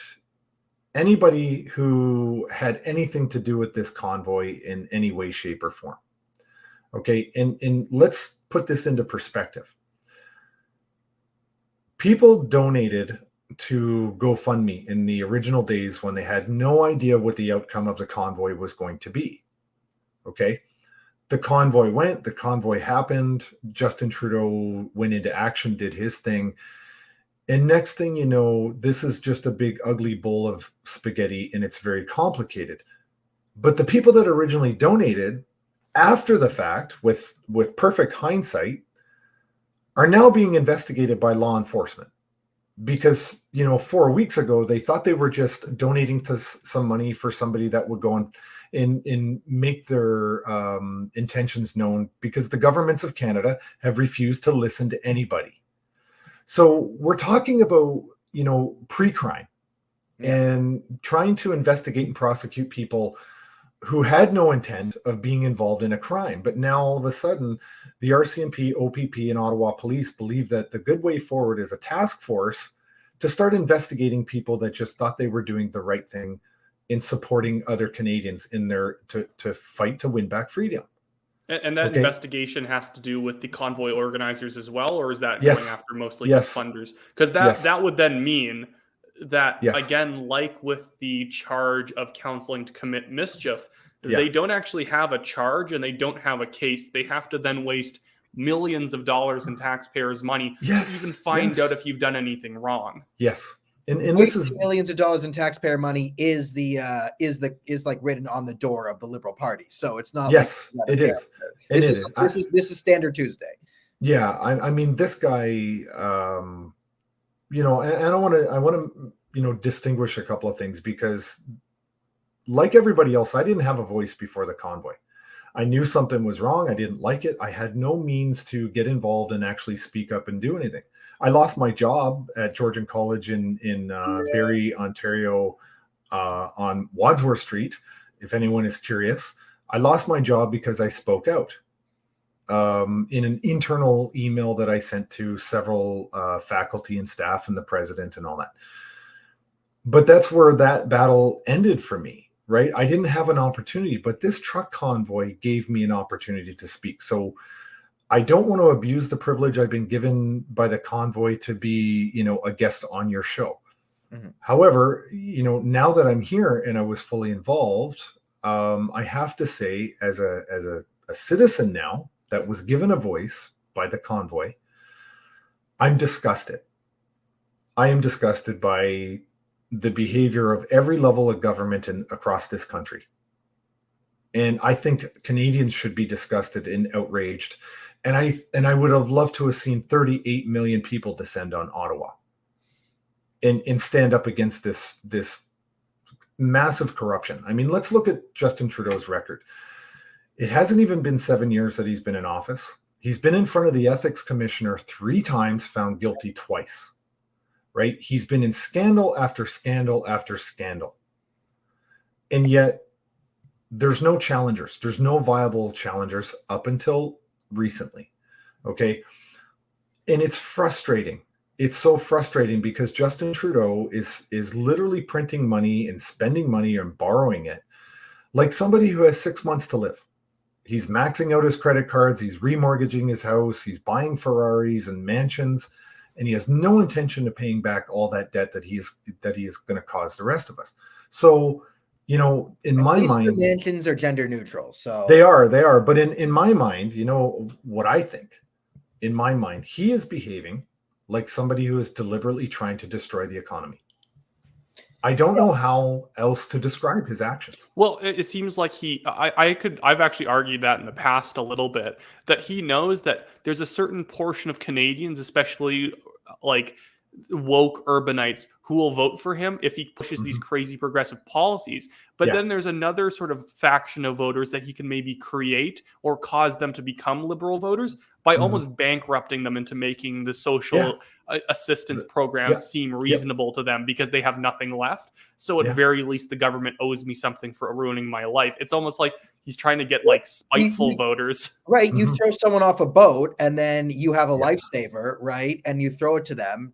anybody who had anything to do with this convoy in any way, shape, or form. Okay, and let's put this into perspective. People donated to GoFundMe in the original days when they had no idea what the outcome of the convoy was going to be. Okay, the convoy went, the convoy happened, Justin Trudeau went into action, did his thing. And next thing you know, this is just a big ugly bowl of spaghetti and it's very complicated. But the people that originally donated after the fact, with perfect hindsight, are now being investigated by law enforcement. Because, 4 weeks ago, they thought they were just donating to some money for somebody that would go and make their intentions known, because the governments of Canada have refused to listen to anybody. So we're talking about, pre-crime and trying to investigate and prosecute people who had no intent of being involved in a crime. But now all of a sudden, the RCMP, OPP, and Ottawa Police believe that the good way forward is a task force to start investigating people that just thought they were doing the right thing in supporting other Canadians in their to fight to win back freedom. And that investigation has to do with the convoy organizers as well, or is that Yes. going after mostly Yes. funders? Because that would then mean that, again, like with the charge of counseling to commit mischief, they don't actually have a charge and they don't have a case. They have to then waste millions of dollars in taxpayers' money to even find out if you've done anything wrong. Yes. And this is millions of dollars in taxpayer money is like written on the door of the Liberal Party. So it's not. Yes, like, it is. This is Standard Tuesday. Yeah, I mean, this guy, and I want to distinguish a couple of things, because like everybody else, I didn't have a voice before the convoy. I knew something was wrong. I didn't like it. I had no means to get involved and actually speak up and do anything. I lost my job at Georgian College in Barrie, Ontario, on Wadsworth Street. If anyone is curious, I lost my job because I spoke out in an internal email that I sent to several faculty and staff and the president and all that. But that's where that battle ended for me. Right? I didn't have an opportunity, but this truck convoy gave me an opportunity to speak. So I don't want to abuse the privilege I've been given by the convoy to be, a guest on your show. Mm-hmm. However, now that I'm here and I was fully involved, I have to say, as a citizen now that was given a voice by the convoy, I'm disgusted. I am disgusted by the behavior of every level of government across this country. And I think Canadians should be disgusted and outraged. And I would have loved to have seen 38 million people descend on Ottawa and stand up against this massive corruption. I mean, let's look at Justin Trudeau's record. It hasn't even been 7 years that he's been in office. He's been in front of the ethics commissioner 3 times, found guilty twice. Right? He's been in scandal after scandal after scandal. And yet there's no challengers. There's no viable challengers up until recently. Okay. And it's frustrating it's so frustrating because Justin Trudeau is literally printing money and spending money and borrowing it like somebody who has 6 months to live. He's maxing out his credit cards. He's remortgaging his house. He's buying Ferraris and mansions, and he has no intention of paying back all that debt that he is going to cause the rest of us. So, you know, in my mind, the mansions are gender neutral. So they are. But in my mind, you know what I think? In my mind, he is behaving like somebody who is deliberately trying to destroy the economy. I don't know how else to describe his actions. Well, it seems like I've actually argued that in the past a little bit, that he knows that there's a certain portion of Canadians, especially like woke urbanites, who will vote for him if he pushes these crazy progressive policies. But then there's another sort of faction of voters that he can maybe create or cause them to become liberal voters by almost bankrupting them into making the social assistance programs seem reasonable to them because they have nothing left. So at very least, the government owes me something for ruining my life. It's almost like he's trying to get like spiteful voters. Right. You throw someone off a boat and then you have a lifesaver, right? And you throw it to them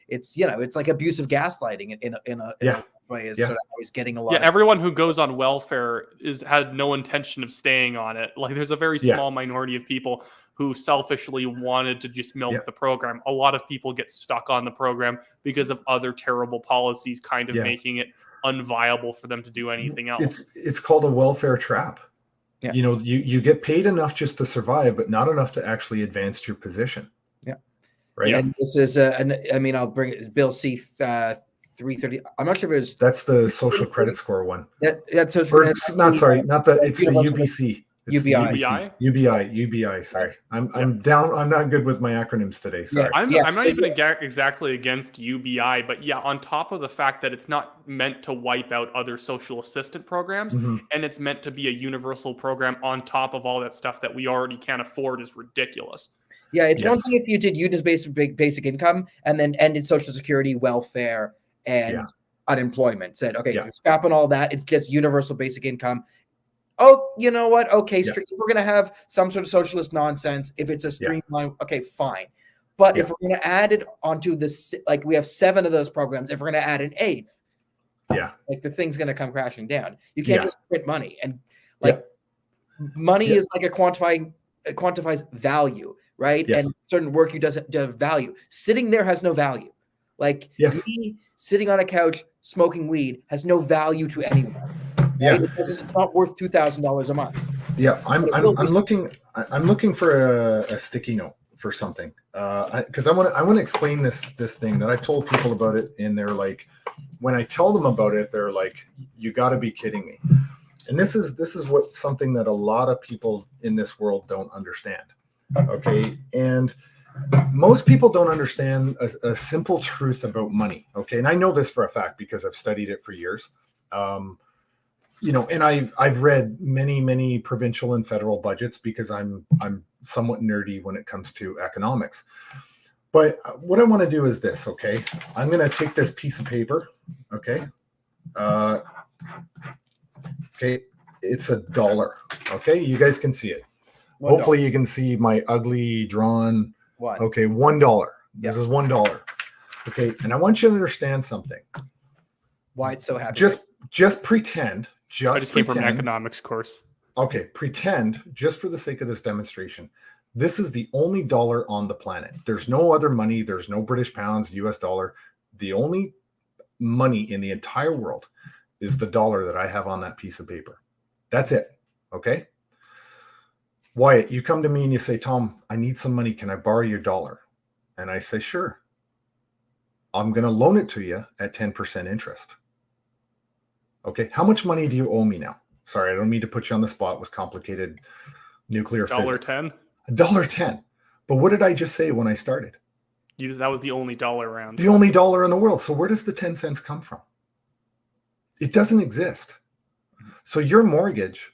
it's, you know, it's like abusive gaslighting in a way is sort of always getting a lot. Everyone who goes on welfare had no intention of staying on it. Like there's a very small minority of people who selfishly wanted to just milk the program. A lot of people get stuck on the program because of other terrible policies kind of making it unviable for them to do anything else. It's called a welfare trap. Yeah. You know, you get paid enough just to survive, but not enough to actually advance your position. Yeah. Right. And this is I'll bring it Bill C 330. I'm not sure if it was that's the social credit score one. Not the it's the UBC. It's UBI. Sorry, I'm down. I'm not good with my acronyms today. Sorry. I'm not even exactly against UBI, but on top of the fact that it's not meant to wipe out other social assistance programs, and it's meant to be a universal program on top of all that stuff that we already can't afford is ridiculous. Yeah, it's one thing if you did basic income and then ended Social Security, welfare, and unemployment. Said, okay, you're scrapping all that. It's just universal basic income. Oh, you know what? Okay, if we're going to have some sort of socialist nonsense, if it's a streamline, okay, fine. But if we're going to add it onto this, like we have 7 of those programs, if we're going to add an 8th, like the thing's going to come crashing down. You can't just print money. And like money is like it quantifies value, right? Yes. And certain work you doesn't have value. Sitting there has no value. Like me sitting on a couch smoking weed has no value to anyone. Yeah, because it's not worth $2,000 a month. Yeah, I'm looking for a sticky note for something because I want to explain this thing that I've told people about it, and they're like, when I tell them about it, they're like, "You got to be kidding me!" And this is what something that a lot of people in this world don't understand. Okay, and most people don't understand a simple truth about money. Okay, and I know this for a fact because I've studied it for years. You know, and I've read many provincial and federal budgets because I'm somewhat nerdy when it comes to economics. But what I want to do is this, okay? I'm going to take this piece of paper, okay? Okay, it's $1, okay? You guys can see it. Hopefully you can see my ugly drawn. What? Okay, $1. This is $1. Okay, and I want you to understand something. Why it's so happy? Just pretend. I just came from an economics course. Okay, pretend, just for the sake of this demonstration, this is the only dollar on the planet. There's no other money. There's no British pounds, US dollar. The only money in the entire world is the dollar that I have on that piece of paper. That's it. Okay? Wyatt, you come to me and you say, Tom, I need some money. Can I borrow your dollar? And I say, sure. I'm going to loan it to you at 10% interest. Okay, how much money do you owe me now? Sorry, I don't mean to put you on the spot with complicated nuclear physics. $1.10. $1.10. But what did I just say when I started? That was the only dollar around. The only dollar in the world. So where does the 10 cents come from? It doesn't exist. So your mortgage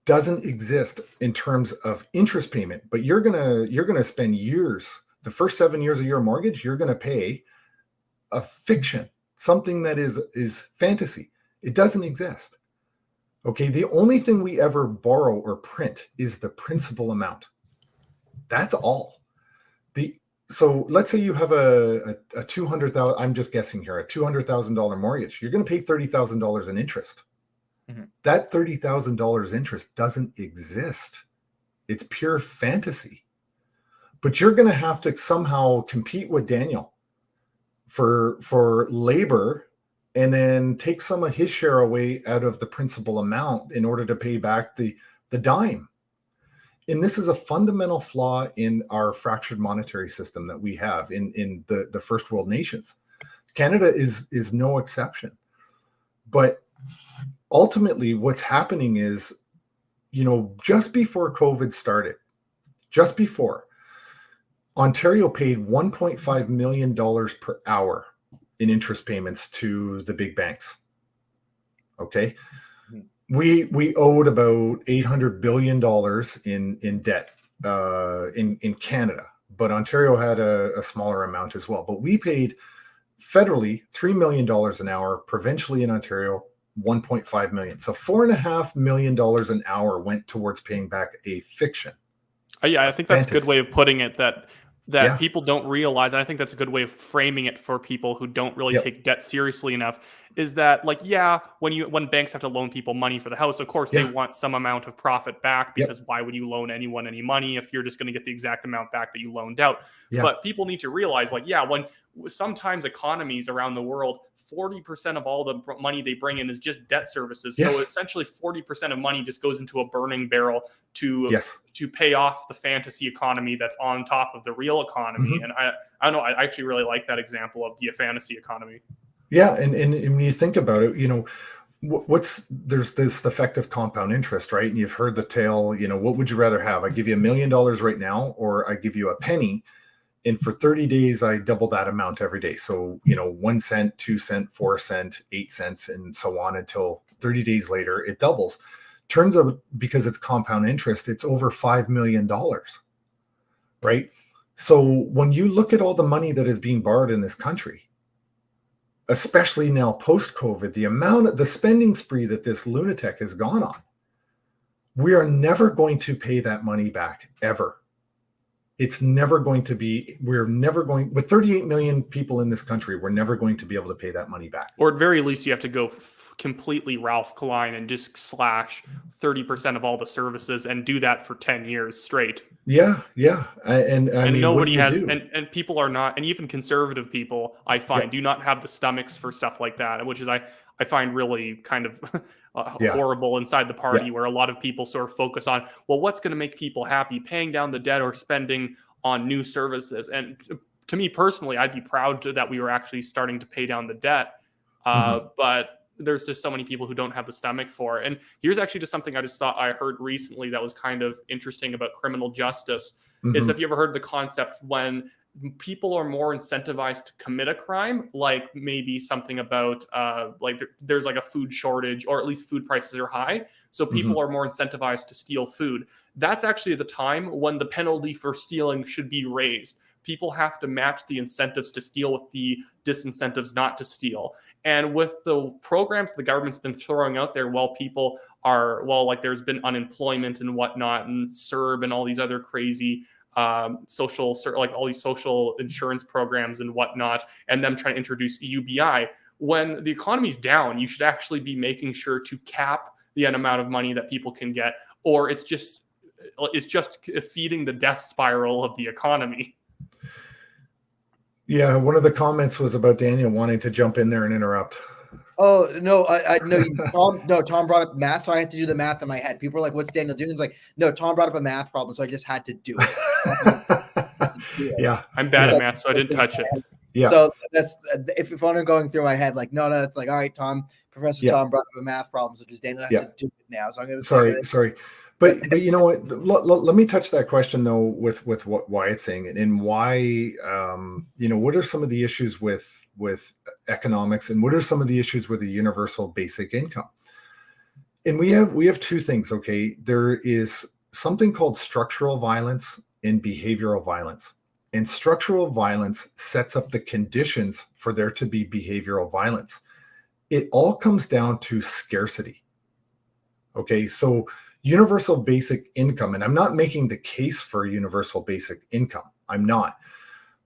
doesn't exist in terms of interest payment, but you're gonna spend years, the first 7 years of your mortgage, you're gonna pay a fiction, something that is fantasy. It doesn't exist. Okay, the only thing we ever borrow or print is the principal amount. That's all. So let's say you have a $200,000, I'm just guessing here, a $200,000 mortgage. You're going to pay $30,000 in interest. Mm-hmm. That $30,000 interest doesn't exist. It's pure fantasy. But you're going to have to somehow compete with Daniel for labor, and then take some of his share away out of the principal amount in order to pay back the dime. And this is a fundamental flaw in our fractured monetary system that we have in the first world nations. Canada is no exception. But ultimately, what's happening is, just before COVID started, just before, Ontario paid $1.5 million per hour in interest payments to the big banks. Okay. We owed about $800 billion in debt in Canada, but Ontario had a smaller amount as well. But we paid federally $3 million an hour, provincially in Ontario, $1.5 million. So $4.5 million an hour went towards paying back a fiction. Yeah, I think that's a good way of putting it, that people don't realize, and I think that's a good way of framing it for people who don't really take debt seriously enough, is that, like, when banks have to loan people money for the house, of course they want some amount of profit back, because why would you loan anyone any money if you're just going to get the exact amount back that you loaned out? But people need to realize, like, when sometimes economies around the world, 40% of all the money they bring in is just debt services. So essentially 40% of money just goes into a burning barrel to pay off the fantasy economy that's on top of the real economy. And I don't know, I actually really like that example of the fantasy economy. Yeah. And when you think about it, there's this effective compound interest, right? And you've heard the tale, what would you rather have? I give you $1 million right now, or I give you a penny, and for 30 days, I double that amount every day. So, 1 cent, 2 cent, 4 cent, 8 cents, and so on until 30 days later, it doubles. Turns out, because it's compound interest, it's over $5 million, right? So when you look at all the money that is being borrowed in this country, especially now post-COVID, the spending spree that this lunatic has gone on, we are never going to pay that money back, ever. It's never going to be, with 38 million people in this country, we're never going to be able to pay that money back. Or at very least, you have to go completely Ralph Klein and just slash 30% of all the services and do that for 10 years straight. Yeah. And nobody has, and people are not, and even conservative people, I find, do not have the stomachs for stuff like that, which is, I find really kind of horrible inside the party, where a lot of people sort of focus on, well, what's going to make people happy, paying down the debt or spending on new services. And to me personally, I'd be proud that we were actually starting to pay down the debt. But there's just so many people who don't have the stomach for it. And here's actually just something I just thought I heard recently that was kind of interesting about criminal justice, is, have you ever heard the concept when people are more incentivized to commit a crime, like maybe something about there's like a food shortage, or at least food prices are high, so people are more incentivized to steal food. That's actually the time when the penalty for stealing should be raised. People have to match the incentives to steal with the disincentives not to steal. And with the programs the government's been throwing out there, while people are, there's been unemployment and whatnot, and CERB and all these other crazy social, like all these social insurance programs and whatnot, and them trying to introduce UBI. When the economy's down, you should actually be making sure to cap the amount of money that people can get, or it's just feeding the death spiral of the economy. Yeah, one of the comments was about Daniel wanting to jump in there and interrupt. Oh, no, I know. Tom brought up math, so I had to do the math in my head. People were like, what's Daniel doing? It's like, no, Tom brought up a math problem, so I just had to do it. Yeah. I'm bad at math, so I didn't touch it. Yeah. So that's, if I'm going through my head, like, no, it's like, all right, Professor Tom brought up a math problem, so just Daniel has to do it now. So I'm going to Sorry. But you know what? Let me touch that question though with what Wyatt's saying, and why what are some of the issues with economics, and what are some of the issues with a universal basic income? And we have two things. Okay, there is something called structural violence and behavioral violence, and structural violence sets up the conditions for there to be behavioral violence. It all comes down to scarcity. Okay, so universal basic income, and I'm not making the case for universal basic income, I'm not,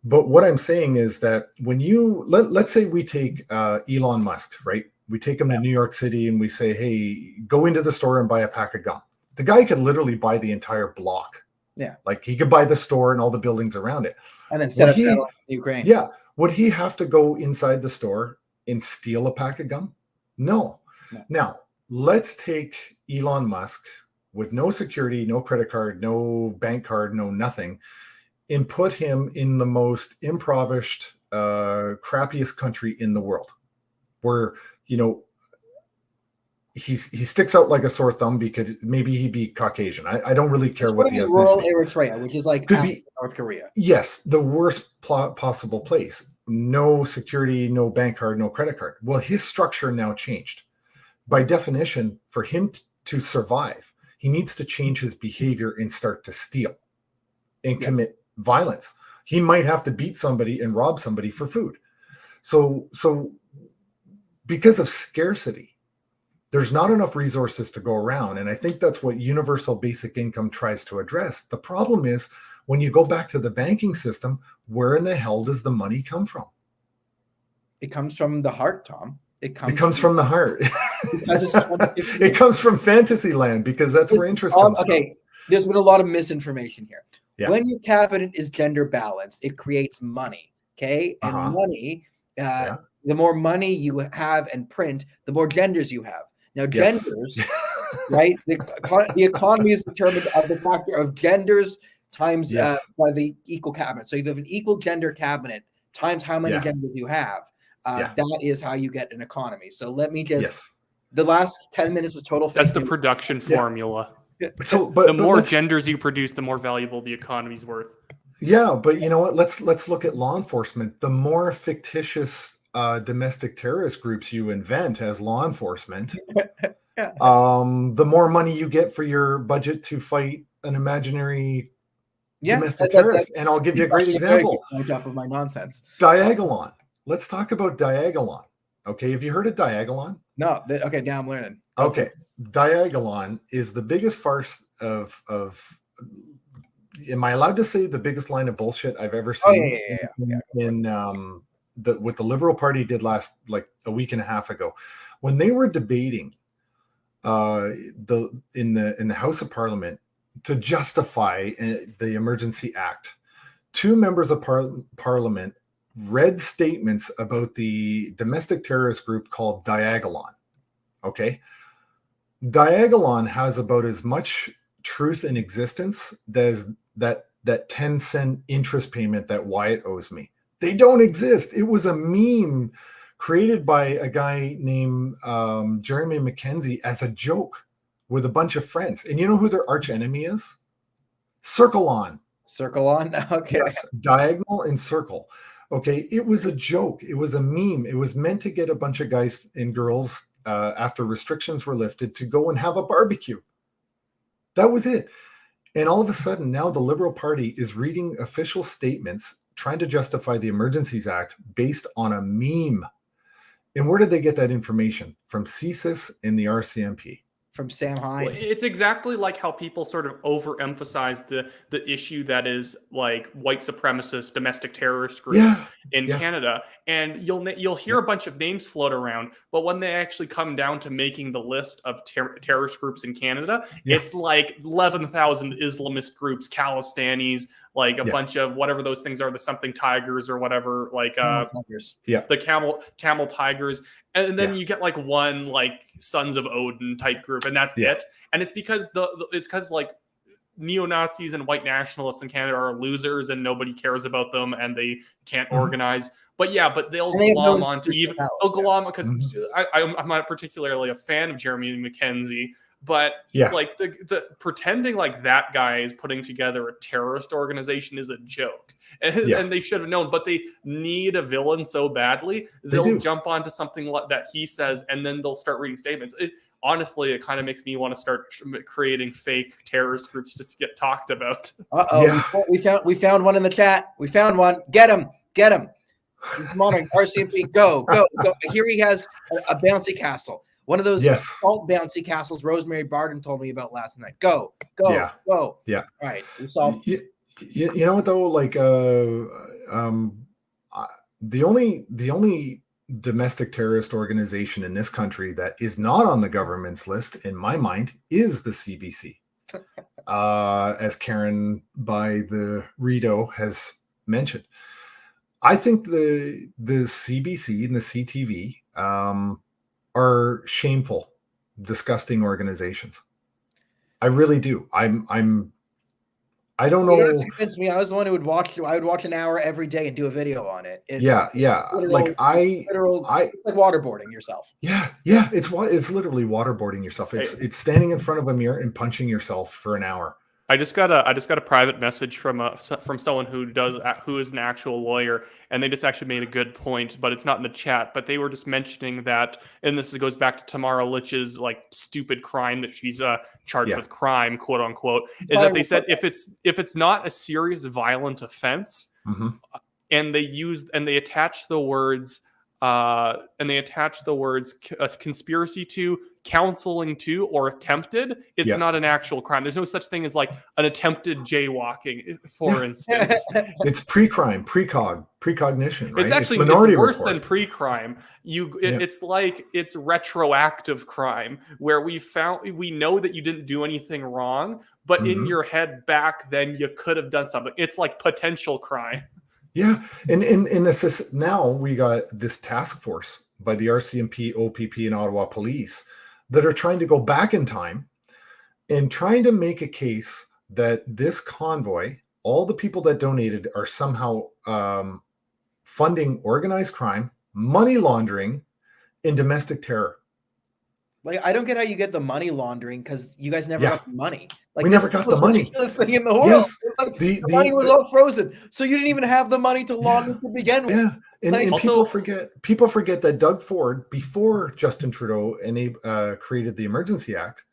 But what I'm saying is that when you let's say we take Elon Musk, right? We take him to New York City and we say, hey, go into the store and buy a pack of gum. The guy could literally buy the entire block. Yeah. Like he could buy the store and all the buildings around it. And then set up satellites in Ukraine. Yeah. Would he have to go inside the store and steal a pack of gum? No. Now, let's take Elon Musk with no security, no credit card, no bank card, no nothing, and put him in the most impoverished, crappiest country in the world, where, you know, he sticks out like a sore thumb because maybe he'd be Caucasian. I don't really care what he has. Rural Eritrea, which is like North Korea. Yes, the worst possible place. No security, no bank card, no credit card. Well, his structure now changed. By definition, for him to survive, he needs to change his behavior and start to steal and commit violence. He might have to beat somebody and rob somebody for food. So because of scarcity, there's not enough resources to go around. And I think that's what universal basic income tries to address. The problem is when you go back to the banking system, where in the hell does the money come from? It comes from the heart, Tom. It comes from the heart. Because it comes from fantasy land, because that's where interest comes from. Okay, there's been a lot of misinformation here. Yeah. When your cabinet is gender balanced, it creates money. Okay, and money, the more money you have and print, the more genders you have. Now, genders, right? The economy is determined by the factor of genders times by the equal cabinet. So if you have an equal gender cabinet times how many genders you have, that is how you get an economy. So let me just, the last 10 minutes was total. That's the production formula. So, the more genders you produce, the more valuable the economy's worth. Yeah, but you know what? Let's look at law enforcement. The more fictitious domestic terrorist groups you invent as law enforcement, the more money you get for your budget to fight an imaginary domestic terrorist. And I'll give you a great example. Point off of my nonsense. Diagolon. Let's talk about Diagolon. Okay, have you heard of Diagolon? No. Okay, now I'm learning. Okay, Diagolon is the biggest farce of. Am I allowed to say the biggest line of bullshit I've ever seen? What the Liberal Party did last, like a week and a half ago, when they were debating in the House of Parliament to justify the Emergency Act. Two members of Parliament read statements about the domestic terrorist group called Diagolon. Okay, Diagolon has about as much truth in existence as that 10-cent interest payment that Wyatt owes me. They don't exist. It was a meme created by a guy named Jeremy McKenzie as a joke with a bunch of friends. And you know who their arch enemy is? Circle On. Circle On? Okay. Yes, diagonal and circle. Okay, it was a joke. It was a meme. It was meant to get a bunch of guys and girls, after restrictions were lifted, to go and have a barbecue. That was it. And all of a sudden, now the Liberal Party is reading official statements trying to justify the Emergencies Act based on a meme. And where did they get that information? From CSIS and the RCMP. From Sam Hyde. Well, it's exactly like how people sort of overemphasize the issue that is like white supremacist domestic terrorist groups in Canada, and you'll hear a bunch of names float around, but when they actually come down to making the list of terrorist groups in Canada, it's like 11,000 Islamist groups, Khalistanis, like a bunch of whatever those things are, the something tigers or whatever, like the Tamil tigers. And then you get like one like Sons of Odin type group, and that's it. And it's because like neo-Nazis and white nationalists in Canada are losers and nobody cares about them and they can't organize. But they'll glom onto because I'm not particularly a fan of Jeremy McKenzie. But like the pretending like that guy is putting together a terrorist organization is a joke. And they should have known, but they need a villain so badly, they'll jump onto something like that he says, and then they'll start reading statements. Honestly, it kind of makes me want to start creating fake terrorist groups to get talked about. We found one in the chat. We found one. Get him. Come on, RCMP, go. Here he has a bouncy castle. One of those salt bouncy castles Rosemary Barden told me about last night. Go. Yeah. All right. We saw. You know what though? Like the only domestic terrorist organization in this country that is not on the government's list, in my mind, is the CBC. As Karen by the Rideau has mentioned, I think the CBC and the CTV are shameful, disgusting organizations. I really do. I don't know. You don't have to convince me. I was the one who would watch. I would watch an hour every day and do a video on it. It's yeah. literal, Like it's like waterboarding yourself. Yeah. It's literally waterboarding yourself. It's standing in front of a mirror and punching yourself for an hour. I just got a private message from someone who is an actual lawyer, and they just actually made a good point, but it's not in the chat. But they were just mentioning that, and this goes back to Tamara Lich's like stupid crime that she's charged with crime, quote unquote, is that they said if it's not a serious violent offense, and they attach the words conspiracy to, counseling to, or attempted, it's not an actual crime. There's no such thing as like an attempted jaywalking, for instance. It's pre-crime, precognition, right? It's actually it's worse than pre-crime. It's retroactive crime, where we know that you didn't do anything wrong, but in your head back then you could have done something. It's like potential crime. Yeah, and in this now we got this task force by the RCMP, OPP, and Ottawa Police that are trying to go back in time and trying to make a case that this convoy, all the people that donated, are somehow funding organized crime, money laundering, and domestic terror. Like, I don't get how you get the money laundering, because you guys never got the money. Like, we never got the money. This thing in the world. Yes, like, the money was all frozen, so you didn't even have the money to launder to begin with. Yeah, and also, people forget that Doug Ford, before Justin Trudeau created the Emergency Act,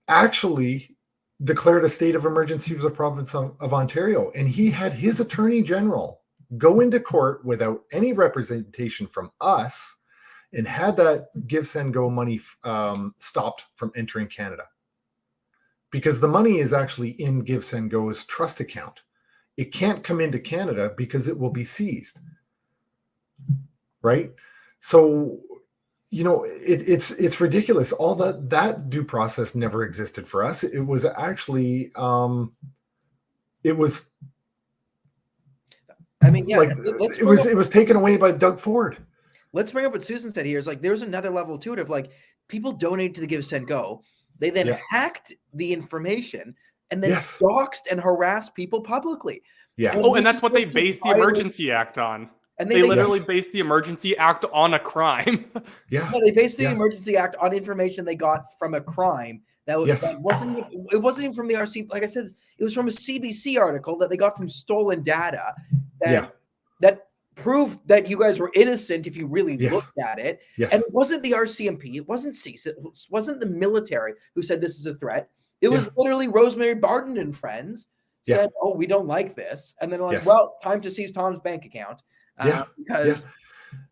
actually declared a state of emergency for the province of Ontario, and he had his Attorney General go into court without any representation from us, and had that Give, Send, Go money stopped from entering Canada. Because the money is actually in Give, Send, Go's trust account. It can't come into Canada because it will be seized. Right? So, it's ridiculous. All that due process never existed for us. It was actually, it was taken away by Doug Ford. Let's bring up what Susan said here. Is like there's another level to it of like people donate to the Give, Send, Go. They then hacked the information and then doxed and harassed people publicly. Yeah. And that's what they based the Emergency Act on. And they literally based the Emergency Act on a crime. Yeah. No, they based the Emergency Act on information they got from a crime that wasn't even from the RC. Like I said, it was from a CBC article that they got from stolen data that proved that you guys were innocent if you really looked at it. Yes. And it wasn't the RCMP, it wasn't CISA, it wasn't the military who said this is a threat. It was literally Rosemary Barton and friends said, "Oh, we don't like this," and then like, "Well, time to seize Tom's bank account." Because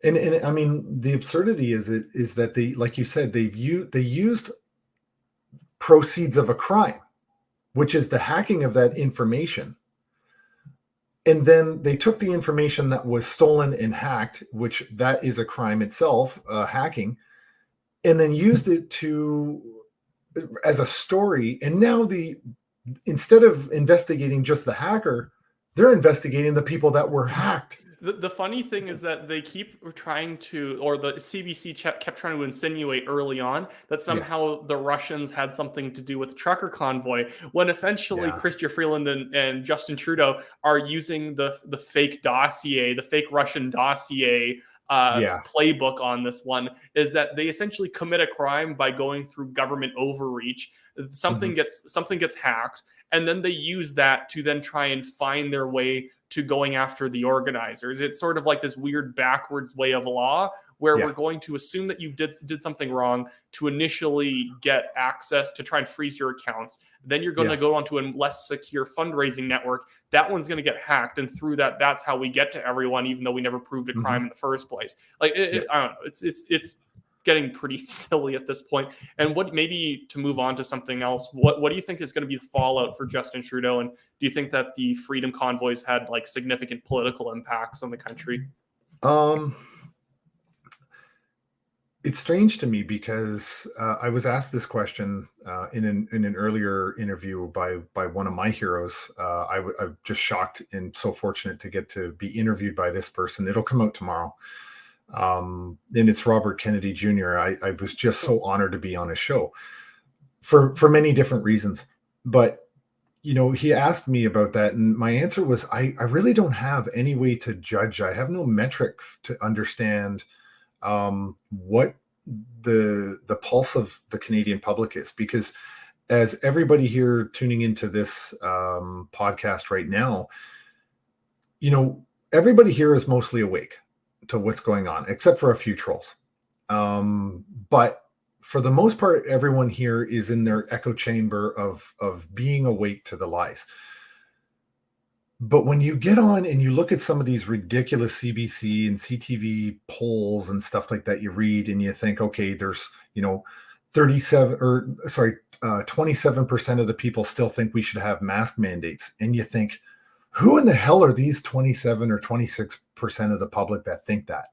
and I mean, the absurdity is that they, like you said, they used proceeds of a crime, which is the hacking of that information. And then they took the information that was stolen and hacked, which that is a crime itself, hacking, and then used it as a story. And now instead of investigating just the hacker, they're investigating the people that were hacked. The funny thing is that they keep trying to, or the CBC kept trying to insinuate early on that somehow the Russians had something to do with the trucker convoy, when essentially Chrystia Freeland and Justin Trudeau are using the fake dossier, the fake Russian dossier playbook on this one, is that they essentially commit a crime by going through government overreach. Something gets hacked, and then they use that to then try and find their way to going after the organizers. It's sort of like this weird backwards way of law where we're going to assume that you did something wrong to initially get access to try and freeze your accounts. Then you're going to go onto a less secure fundraising network. That one's going to get hacked, and through that, that's how we get to everyone, even though we never proved a crime in the first place. Like I don't know. getting pretty silly at this point. And what, maybe to move on to something else, what do you think is going to be the fallout for Justin Trudeau? And do you think that the Freedom Convoys had like significant political impacts on the country? It's strange to me because I was asked this question in an earlier interview by one of my heroes. I'm just shocked and so fortunate to get to be interviewed by this person. It'll come out tomorrow. And it's Robert Kennedy Jr. I was just so honored to be on his show for many different reasons. But, you know, he asked me about that. And my answer was, I really don't have any way to judge. I have no metric to understand what the pulse of the Canadian public is, because as everybody here tuning into this podcast right now, you know, everybody here is mostly awake to what's going on, except for a few trolls. But for the most part, everyone here is in their echo chamber of being awake to the lies. But when you get on and you look at some of these ridiculous CBC and CTV polls and stuff like that, you read and you think, okay, there's, you know, 27% of the people still think we should have mask mandates. And you think, who in the hell are these 27 or 26% of the public that think that?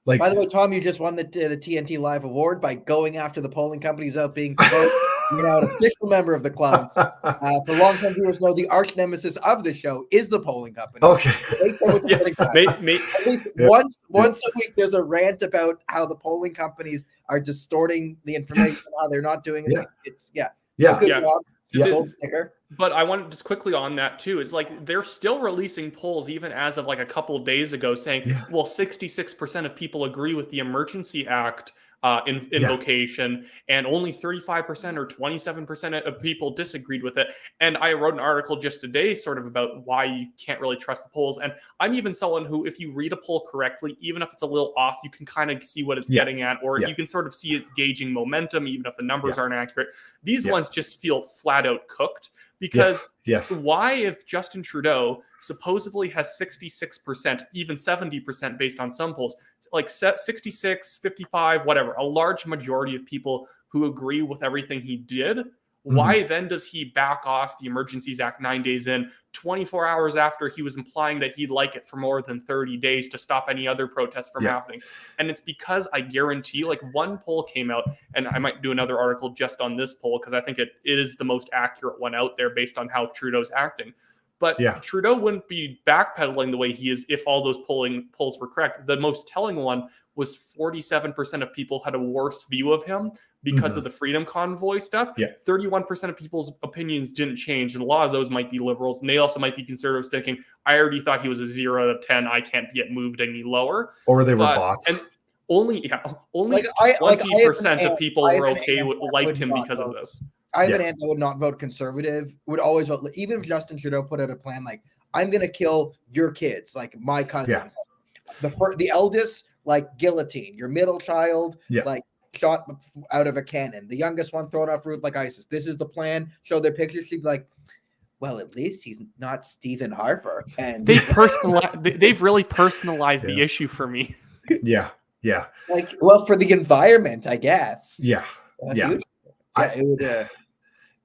Like, by the way, Tom, you just won the TNT Live Award by going after the polling companies out being promoted. You're now an official member of the club. For long-term viewers know, the arch nemesis of the show is the polling company. Okay. At least once a week, there's a rant about how the polling companies are distorting the information, how they're not doing it. Yeah. It's good job. Yeah. Sticker. But I want to just quickly on that too, is like they're still releasing polls even as of like a couple of days ago saying, well, 66% of people agree with the Emergency Act invocation, and only 35% or 27% of people disagreed with it. And I wrote an article just today sort of about why you can't really trust the polls. And I'm even someone who, if you read a poll correctly, even if it's a little off, you can kind of see what it's getting at, or you can sort of see it's gauging momentum, even if the numbers aren't accurate. These ones just feel flat out cooked. Because why, if Justin Trudeau supposedly has 66%, even 70% based on some polls, like 66, 55, whatever, a large majority of people who agree with everything he did, why then does he back off the Emergencies Act 9 days in, 24 hours after he was implying that he'd like it for more than 30 days to stop any other protests from happening? And it's because I guarantee, like, one poll came out, and I might do another article just on this poll because I think it is the most accurate one out there based on how Trudeau's acting. But Trudeau wouldn't be backpedaling the way he is if all those polls were correct. The most telling one was 47% of people had a worse view of him because of the Freedom Convoy stuff. 31% of people's opinions didn't change. And a lot of those might be liberals. And they also might be conservatives thinking, I already thought he was a 0 out of 10. I can't get moved any lower. Or they were bots. And only 20% of people were okay with, liked him because of this. I have an aunt that would not vote conservative, would always vote, even if Justin Trudeau put out a plan like, I'm going to kill your kids, like my cousins. Like the eldest, like guillotine. Your middle child, like shot out of a cannon. The youngest one thrown off roof like ISIS. This is the plan. Show their pictures. She'd be like, well, at least he's not Stephen Harper. And they've really personalized the issue for me. Like, well, for the environment, I guess.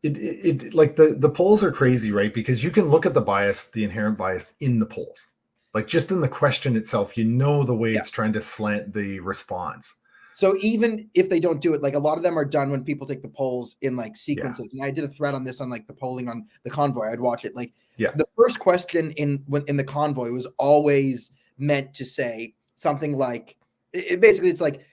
It like the polls are crazy, right? Because you can look at the bias, the inherent bias in the polls, like just in the question itself, you know, the way it's trying to slant the response. So even if they don't do it, like a lot of them are done when people take the polls in like sequences. And I did a thread on this on like the polling on the convoy. I'd watch it. Like the first question in the convoy was always meant to say something like, it's like,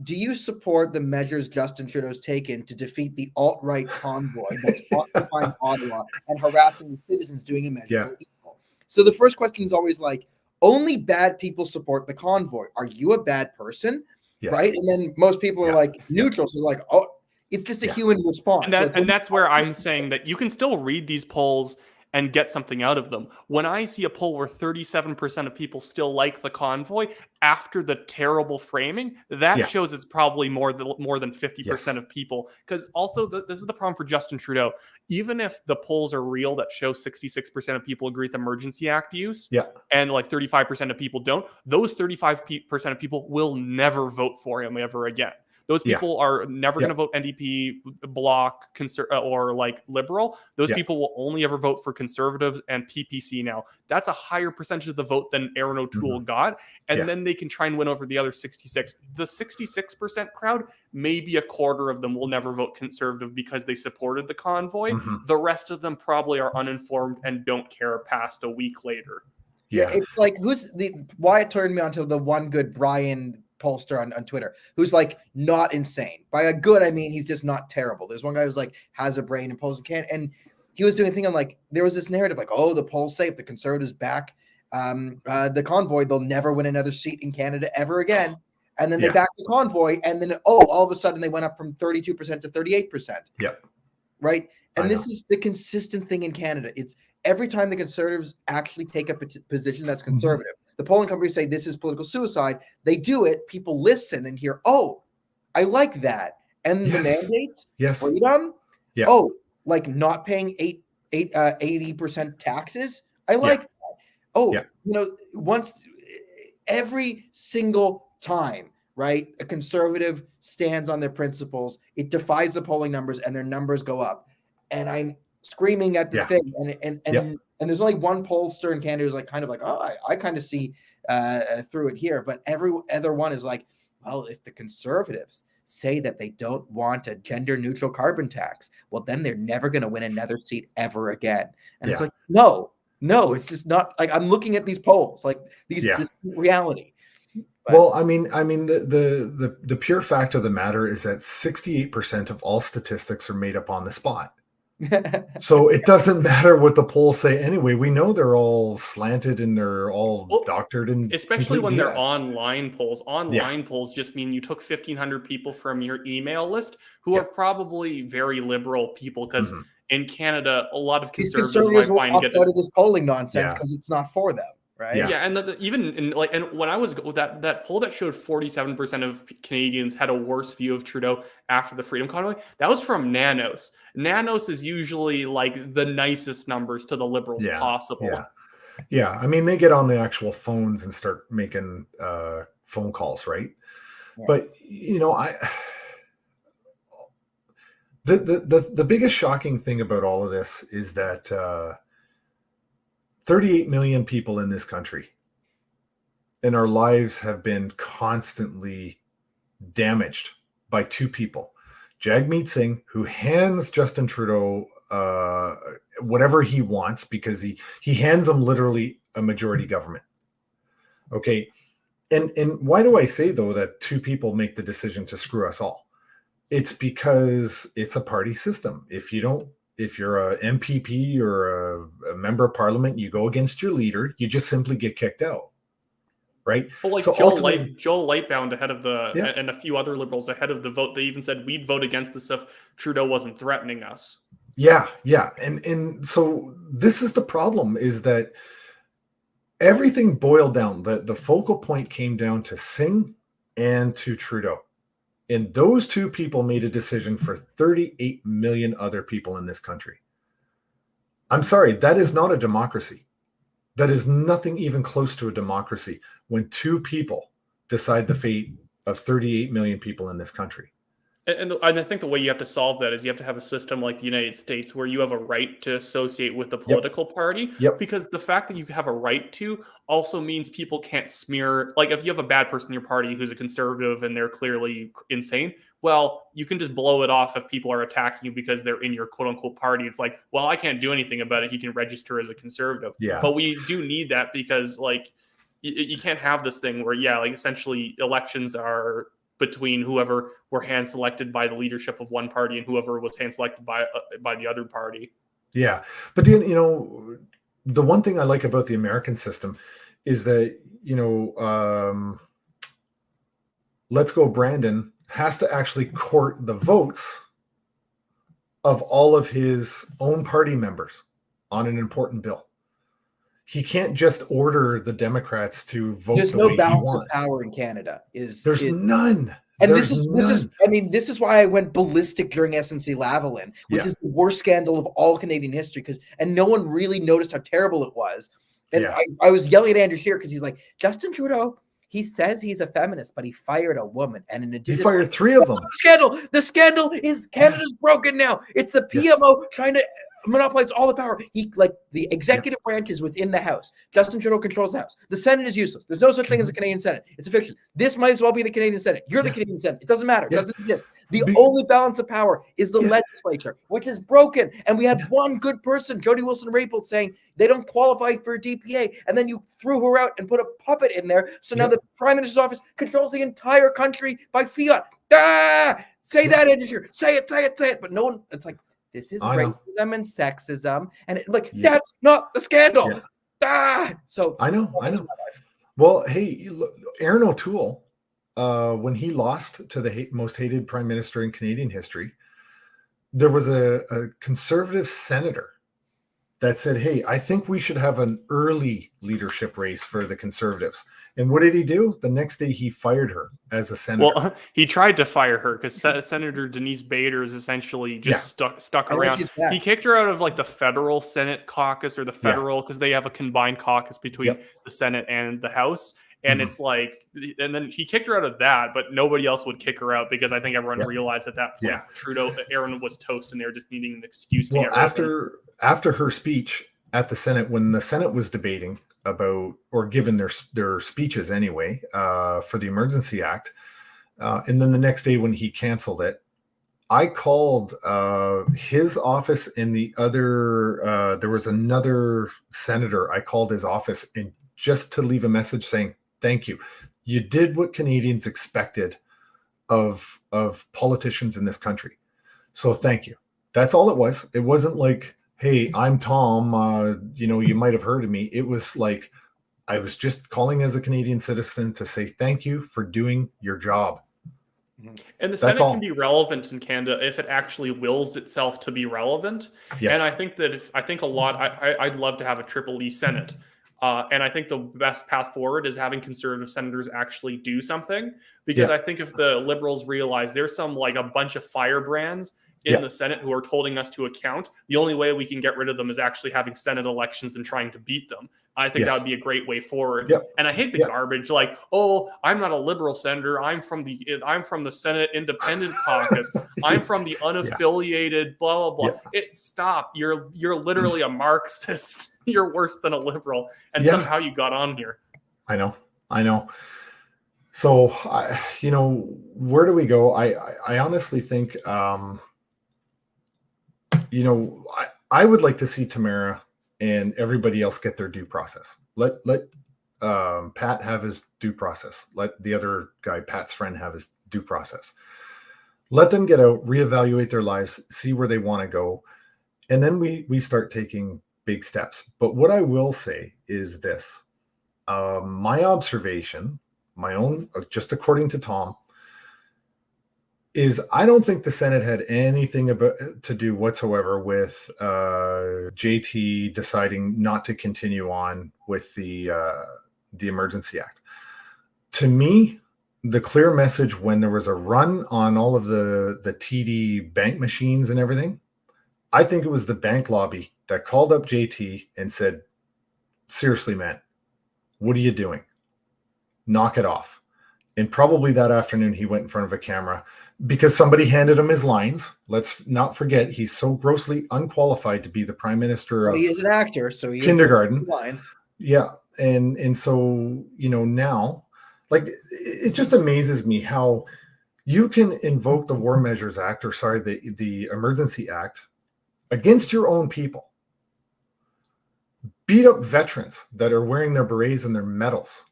do you support the measures Justin Trudeau's taken to defeat the alt-right convoy that's occupying Ottawa and harassing the citizens doing immeasurable evil? So the first question is always like, only bad people support the convoy. Are you a bad person? Right? And then most people are like neutral. So like, oh, it's just a human response. And that's where I'm saying that you can still read these polls and get something out of them. When I see a poll where 37% of people still like the convoy after the terrible framing, that shows it's probably more than 50% of people. Because also, this is the problem for Justin Trudeau. Even if the polls are real that show 66% of people agree with Emergency Act use, and like 35% of people don't, those 35% of people will never vote for him ever again. Those people are never going to vote NDP, Bloc, or like Liberal. Those people will only ever vote for Conservatives and PPC now. That's a higher percentage of the vote than Aaron O'Toole got. And then they can try and win over the other 66. The 66% crowd, maybe a quarter of them will never vote Conservative because they supported the convoy. The rest of them probably are uninformed and don't care past a week later. Yeah, it's like Wyatt turned me onto the one good Brian pollster on Twitter who's like not insane. By a good, I mean he's just not terrible. There's one guy who's like has a brain and polls and he was doing a thing on like there was this narrative like, oh, the polls say if the Conservatives back the convoy, they'll never win another seat in Canada ever again. And then they backed the convoy, and then all of a sudden they went up from 32% to 38%. Right. And this is the consistent thing in Canada. It's every time the Conservatives actually take a position that's conservative, the polling companies say this is political suicide. They do it. People listen and hear, oh, I like that. And the mandates, freedom. Oh, like not paying 80% taxes. I like that. Oh, you know, once every single time, right, a conservative stands on their principles, it defies the polling numbers and their numbers go up. And I'm screaming at the thing, and there's only one pollster in Canada who's like kind of like, oh, I kind of see through it here, but every other one is like, well, if the Conservatives say that they don't want a gender neutral carbon tax, well, then they're never going to win another seat ever again. And it's like, no, it's just not like I'm looking at these polls, like this reality. But, well, I mean, the pure fact of the matter is that 68% of all statistics are made up on the spot. So it doesn't matter what the polls say anyway. We know they're all slanted and they're all doctored, and especially when they're online polls. Online polls just mean you took 1,500 people from your email list who are probably very liberal people, because in Canada, a lot of conservatives will opt out of this polling nonsense because it's not for them. Right. Yeah, and even in like, and when I was with that poll that showed 47% of Canadians had a worse view of Trudeau after the Freedom Convoy, that was from Nanos. Nanos is usually like the nicest numbers to the Liberals possible. Yeah. I mean, they get on the actual phones and start making phone calls, right? Yeah. But you know, the biggest shocking thing about all of this is that 38 million people in this country, and our lives have been constantly damaged by two people. Jagmeet Singh, who hands Justin Trudeau whatever he wants, because he hands him literally a majority government. Okay. And why do I say, though, that two people make the decision to screw us all? It's because it's a party system. If you're a MPP or a member of parliament, you go against your leader, you just simply get kicked out, right? Well, like so Joel Lightbound ahead of and a few other Liberals ahead of the vote, they even said we'd vote against this if Trudeau wasn't threatening us. Yeah. And so this is the problem, is that everything boiled down, the focal point came down to Singh and to Trudeau. And those two people made a decision for 38 million other people in this country. I'm sorry, that is not a democracy. That is nothing even close to a democracy when two people decide the fate of 38 million people in this country. And I think the way you have to solve that is you have to have a system like the United States where you have a right to associate with the political party. Because the fact that you have a right to also means people can't smear. Like if you have a bad person in your party who's a conservative and they're clearly insane, well, you can just blow it off if people are attacking you because they're in your quote unquote party. It's like, well, I can't do anything about it. He can register as a conservative. But we do need that because like you can't have this thing where, like essentially elections are between whoever were hand selected by the leadership of one party and whoever was hand selected by the other party. Yeah. But then, you know, the one thing I like about the American system is that, you know, Let's Go Brandon has to actually court the votes of all of his own party members. on an important bill. He can't just order the Democrats to vote There's the no way he balance of wants. power in Canada. There's none. And There's this is none. I mean, this is why I went ballistic during SNC Lavalin, which is the worst scandal of all Canadian history, and no one really noticed how terrible it was. And I was yelling at Andrew Scheer because he's like, Justin Trudeau, he says he's a feminist, but he fired a woman and an Indigenous. He fired 3 of them. Scandal. The scandal is Canada's broken now. It's the PMO trying to monopolize all the power. The executive branch is within the House. Justin Trudeau controls the House. The Senate is useless. There's no such thing as a Canadian Senate. It's a fiction. This might as well be the Canadian Senate. You're the Canadian Senate. It doesn't matter. It doesn't exist. The only balance of power is the legislature, which is broken. And we had one good person, Jody Wilson-Raybould, saying they don't qualify for a DPA. And then you threw her out and put a puppet in there. So now the Prime Minister's office controls the entire country by fiat. Say that, Andrew. Say it. But no one, it's like, this is racism and sexism, and that's not the scandal. So I know. Well, hey, look, Aaron O'Toole, when he lost to the most hated prime minister in Canadian history, there was a conservative senator that said, "Hey, I think we should have an early leadership race for the Conservatives." And what did he do? The next day, he fired her as a senator. Well, he tried to fire her because Senator Denise Bader is essentially just stuck around. He kicked her out of the federal Senate caucus or the federal, because they have a combined caucus between the Senate and the House. And it's and then he kicked her out of that, but nobody else would kick her out because I think everyone realized at that point Aaron was toast and they were just needing an excuse to get rid of him. After her speech at the Senate, when the Senate was debating about, or given their speeches anyway, for the Emergency Act, and then the next day when he canceled it, I called his office and the other, there was another senator, I called his office and just to leave a message saying, thank you. You did what Canadians expected of politicians in this country. So thank you. That's all it was. It wasn't like, hey, I'm Tom, you might have heard of me. It was like, I was just calling as a Canadian citizen to say thank you for doing your job. And the Senate can be relevant in Canada if it actually wills itself to be relevant. Yes. And I think that I'd love to have a triple E Senate. And I think the best path forward is having conservative senators actually do something, because I think if the Liberals realize there's a bunch of firebrands in the Senate who are holding us to account, the only way we can get rid of them is actually having Senate elections and trying to beat them. I think that would be a great way forward. And I hate the garbage I'm not a Liberal senator. I'm from the Senate Independent Caucus. I'm from the unaffiliated blah blah blah. Stop. You're literally a Marxist. You're worse than a Liberal, and somehow you got on here. I know. So, where do we go? I honestly think, I would like to see Tamara and everybody else get their due process. Let Pat have his due process. Let the other guy, Pat's friend, have his due process. Let them get out, reevaluate their lives, see where they want to go, and then we start taking big steps. But what I will say is this: my observation, my own, just according to Tom, is I don't think the Senate had anything to do whatsoever with JT deciding not to continue on with the Emergency Act. To me, the clear message when there was a run on all of the TD bank machines and everything, I think it was the bank lobby that called up JT and said, seriously, man, what are you doing? Knock it off. And probably that afternoon he went in front of a camera because somebody handed him his lines. Let's not forget, he's so grossly unqualified to be the prime minister of he is an actor, so he kindergarten. Lines. Yeah. And so, now, it just amazes me how you can invoke the War Measures Act, or the Emergency Act against your own people. Beat up veterans that are wearing their berets and their medals.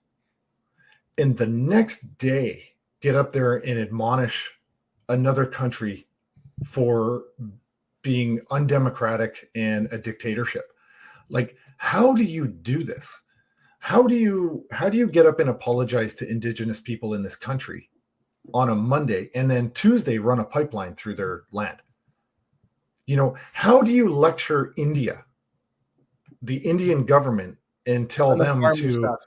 And the next day, get up there and admonish another country for being undemocratic and a dictatorship. How do you do this? How do you get up and apologize to Indigenous people in this country on a Monday and then Tuesday run a pipeline through their land? How do you lecture India the Indian government and tell And the them farmer to stuff.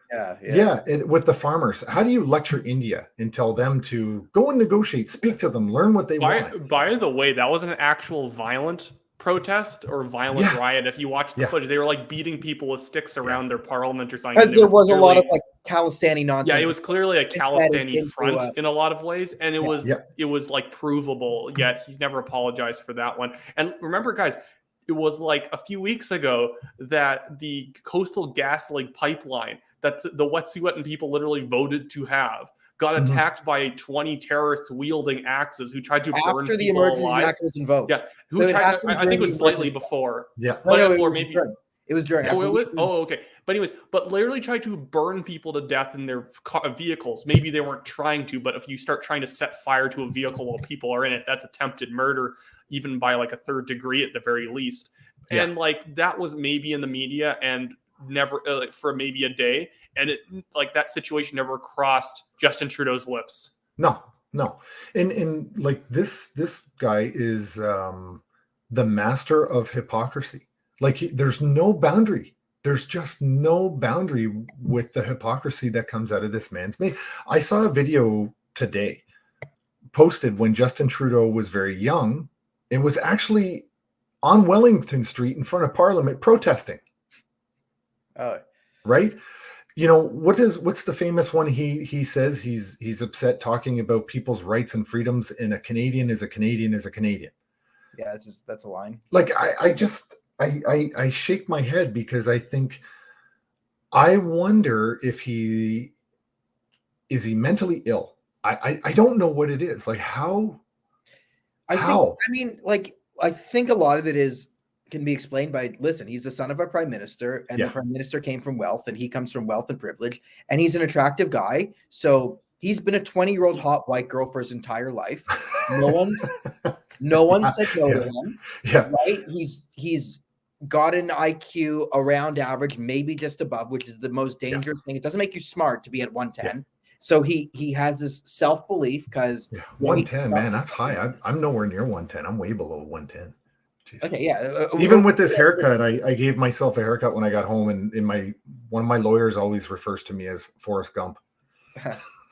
Yeah. with the farmers. How do you lecture India and tell them to go and negotiate, speak to them, learn what they want? By the way, that was an actual violent protest or violent riot. If you watch the footage, they were like beating people with sticks around their parliament or something. Because there was a lot of like Khalistani nonsense. Yeah, it was clearly a Khalistani front in a lot of ways, and it was like provable. Yet he's never apologized for that one. And remember, guys, it was like a few weeks ago that the Coastal GasLink pipeline that the Wet'suwet'en people literally voted to have got attacked by 20 terrorists wielding axes who tried to burn after the people Emergencies alive. Act was invoked. Yeah, I think it was slightly before. Yeah, or maybe during. It was during. Okay. But anyways, literally tried to burn people to death in their vehicles. Maybe they weren't trying to, but if you start trying to set fire to a vehicle while people are in it, that's attempted murder, even by like a third degree at the very least. Yeah. And like that was maybe in the media and never for maybe a day, and it like that situation never crossed Justin Trudeau's lips. No. And like this guy is the master of hypocrisy. Like there's no boundary. There's just no boundary with the hypocrisy that comes out of this man's mouth. I saw a video today posted when Justin Trudeau was very young. It was actually on Wellington Street in front of Parliament protesting. Right? You know, what's the famous one he says he's upset talking about people's rights and freedoms, and a Canadian is a Canadian is a Canadian. Yeah, that's a line. Like I shake my head because I wonder if he mentally ill. I don't know what it is. Like how? I think a lot of it can be explained by, listen, he's the son of a prime minister, and the prime minister came from wealth, and he comes from wealth and privilege, and he's an attractive guy. So he's been a 20-year-old hot white girl for his entire life. No one said no to him. Yeah. Right? He's got an IQ around average, maybe just above, which is the most dangerous thing. It doesn't make you smart to be at 110. Yeah. So he has this self-belief because 110, man, that's high. I'm nowhere near 110. I'm way below 110. Jeez. Okay, yeah. Even with this haircut, I gave myself a haircut when I got home, and one of my lawyers always refers to me as Forrest Gump.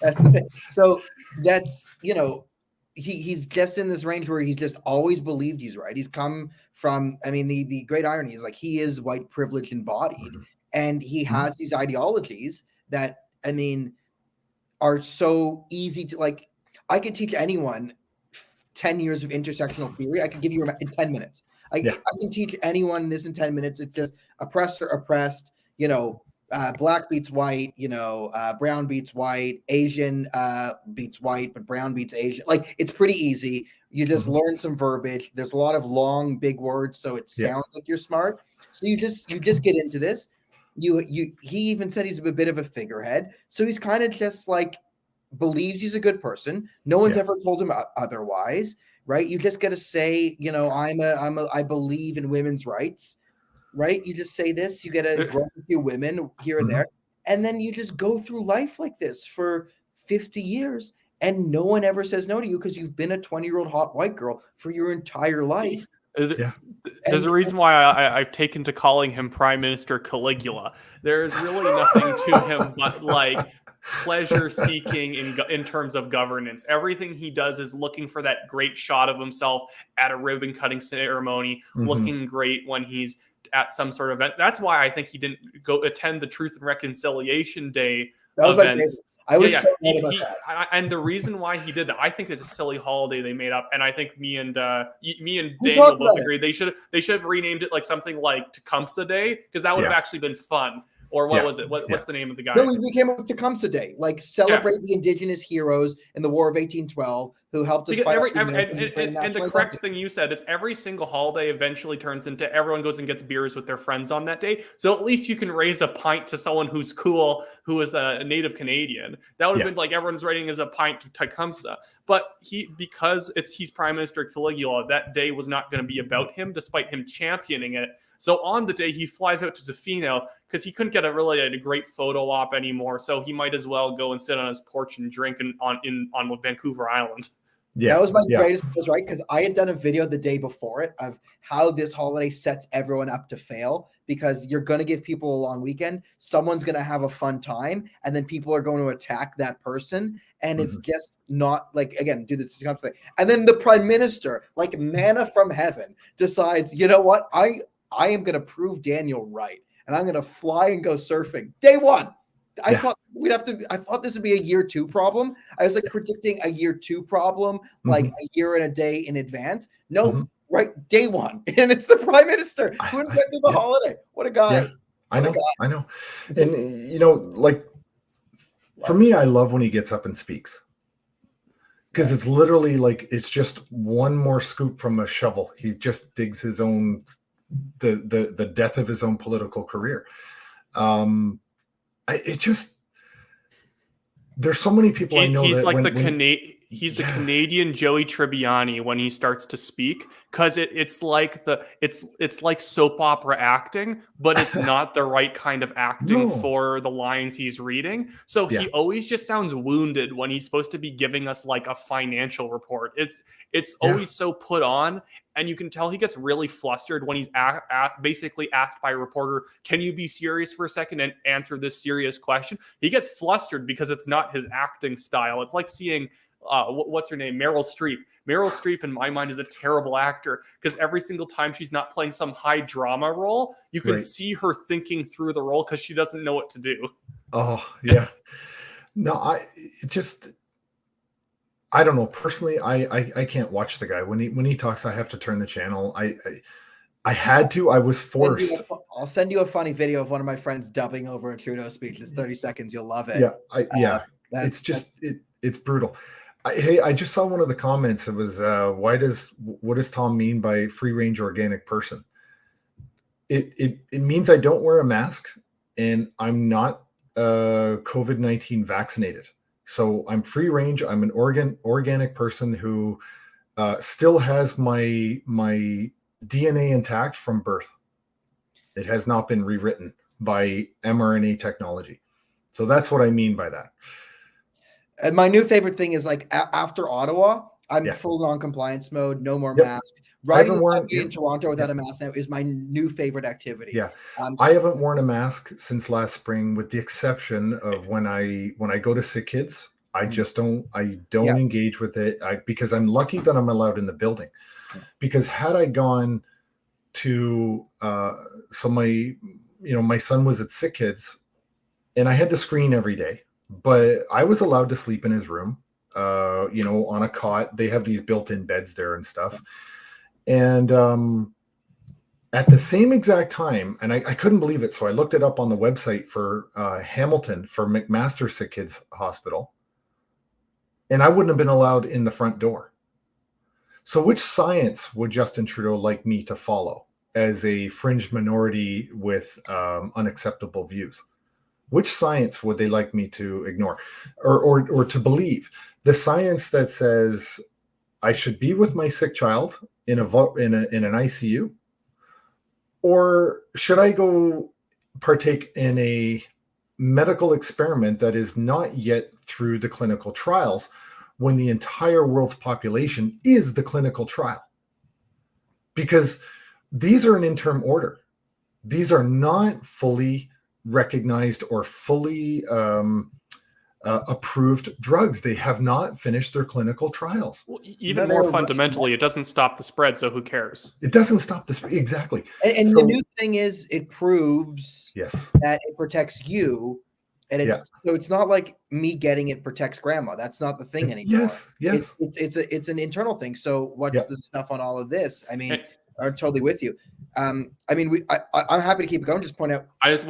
That's the thing. So that's, he's just in this range where he's just always believed he's right. He's come from, the great irony is like he is white privileged embodied, and he has these ideologies that, are so easy to, like, I could teach anyone 10 years of intersectional theory. I could give you in 10 minutes. I can teach anyone this in 10 minutes. It's just oppressor, oppressed, black beats white, brown beats white, Asian beats white, but brown beats Asian. Like, it's pretty easy. You just learn some verbiage. There's a lot of long, big words, so it sounds like you're smart. So you just get into this. He even said he's a bit of a figurehead. So he's kind of just like believes he's a good person. No one's ever told him otherwise, right? You just got to say, I believe in women's rights, right? You just say this, you get to grow with your women here and there. And then you just go through life like this for 50 years. And no one ever says no to you because you've been a 20-year-old hot white girl for your entire life. There's a reason why I've taken to calling him Prime Minister Caligula. There's really nothing to him but like pleasure seeking in terms of governance. Everything he does is looking for that great shot of himself at a ribbon cutting ceremony, looking great when he's at some sort of event. That's why I think he didn't go attend the Truth and Reconciliation Day events. I was so mad about that. And the reason why he did that, I think it's a silly holiday they made up, and I think me and Daniel both agree they should have renamed it like something like Tecumseh Day, because that would have actually been fun. Or what was it? What's the name of the guy? No, we came up with Tecumseh Day, like celebrate the indigenous heroes in the War of 1812 who helped us fight. And the correct thing you said is every single holiday eventually turns into everyone goes and gets beers with their friends on that day. So at least you can raise a pint to someone who's cool, who is a native Canadian. That would have been like everyone's writing as a pint to Tecumseh. But because he's Prime Minister Caligula, that day was not going to be about him, despite him championing it. So on the day he flies out to Tofino because he couldn't get a great photo op anymore. So he might as well go and sit on his porch and drink on Vancouver Island. Yeah. That was my Yeah. greatest news, right? Because I had done a video the day before it of how this holiday sets everyone up to fail, because you're going to give people a long weekend. Someone's going to have a fun time, and then people are going to attack that person. And it's just not like, again, do this thing. And then the prime minister, like manna from heaven, decides, you know what? I am going to prove Daniel right. And I'm going to fly and go surfing. Day one. I thought this would be a year 2 problem. I was like predicting a year 2 problem, like a year and a day in advance. No, right, day 1. And it's the prime minister who invented the holiday. What a guy. Yeah, I know. And, you know, like, for me, I love when he gets up and speaks. Because it's literally like, it's just one more scoop from a shovel. He just digs his own, the death of his own political career. There's so many people I know he's that like the Canadian Joey Tribbiani when he starts to speak, because it's like soap opera acting, but it's not the right kind of acting for the lines he's reading. So he always just sounds wounded when he's supposed to be giving us like a financial report. It's always so put on. And you can tell he gets really flustered when he's basically asked by a reporter, can you be serious for a second and answer this serious question? He gets flustered because it's not his acting style. It's like seeing, what's her name? Meryl Streep. Meryl Streep, in my mind, is a terrible actor, because every single time she's not playing some high drama role, you can see her thinking through the role because she doesn't know what to do. Oh, yeah. No, I don't know. Personally, I can't watch the guy. When he talks, I have to turn the channel. I had to. I was forced. I'll send you a funny video of one of my friends dubbing over a Trudeau speech. It's 30 seconds. You'll love it. Yeah. It's brutal. I just saw one of the comments. It was, what does Tom mean by free range organic person? It means I don't wear a mask and I'm not COVID-19 vaccinated. So I'm free range. I'm an organic person who still has my DNA intact from birth. It has not been rewritten by mRNA technology. So that's what I mean by that. And my new favorite thing is, like, after Ottawa, I'm full non-compliance mode, no more mask. Riding the subway in Toronto without a mask now is my new favorite activity. Yeah, I haven't worn a mask since last spring, with the exception of when I go to sick kids. I just don't engage with it because I'm lucky that I'm allowed in the building. Because had I gone to so my son was at sick kids, and I had to screen every day, but I was allowed to sleep in his room. On a cot. They have these built-in beds there and stuff. And at the same exact time, and I couldn't believe it, so I looked it up on the website for Hamilton, for McMaster Sick Kids Hospital, and I wouldn't have been allowed in the front door. So which science would Justin Trudeau like me to follow as a fringe minority with unacceptable views? Which science would they like me to ignore or to believe? The science that says I should be with my sick child in an ICU, or should I go partake in a medical experiment that is not yet through the clinical trials, when the entire world's population is the clinical trial? Because these are an interim order. These are not fully recognized or fully approved drugs. They have not finished their clinical trials. Well, even more fundamentally, it doesn't stop the spread, so who cares? It doesn't stop the spread. Exactly. And so, the new thing is, it proves that it protects you. And so it's not like me getting it protects grandma. That's not the thing anymore. Yes. It's an internal thing. So what's the stuff on all of this? I mean, I'm totally with you. I'm happy to keep going. Just point out. I just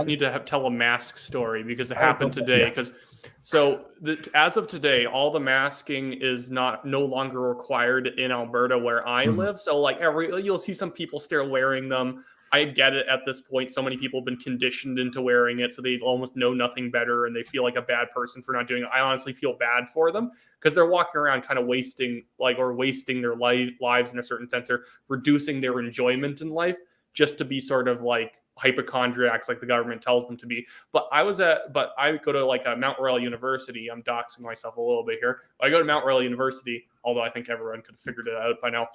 need to tell a mask story because it happened today. As of today, all the masking is no longer required in Alberta where I live. So like you'll see some people still wearing them. I get it at this point. So many people have been conditioned into wearing it, so they almost know nothing better and they feel like a bad person for not doing it. I honestly feel bad for them because they're walking around kind of wasting their lives in a certain sense, or reducing their enjoyment in life just to be sort of like hypochondriacs like the government tells them to be. But I go to like a Mount Royal University. I'm doxing myself a little bit here. I go to Mount Royal University, although I think everyone could have figured it out by now.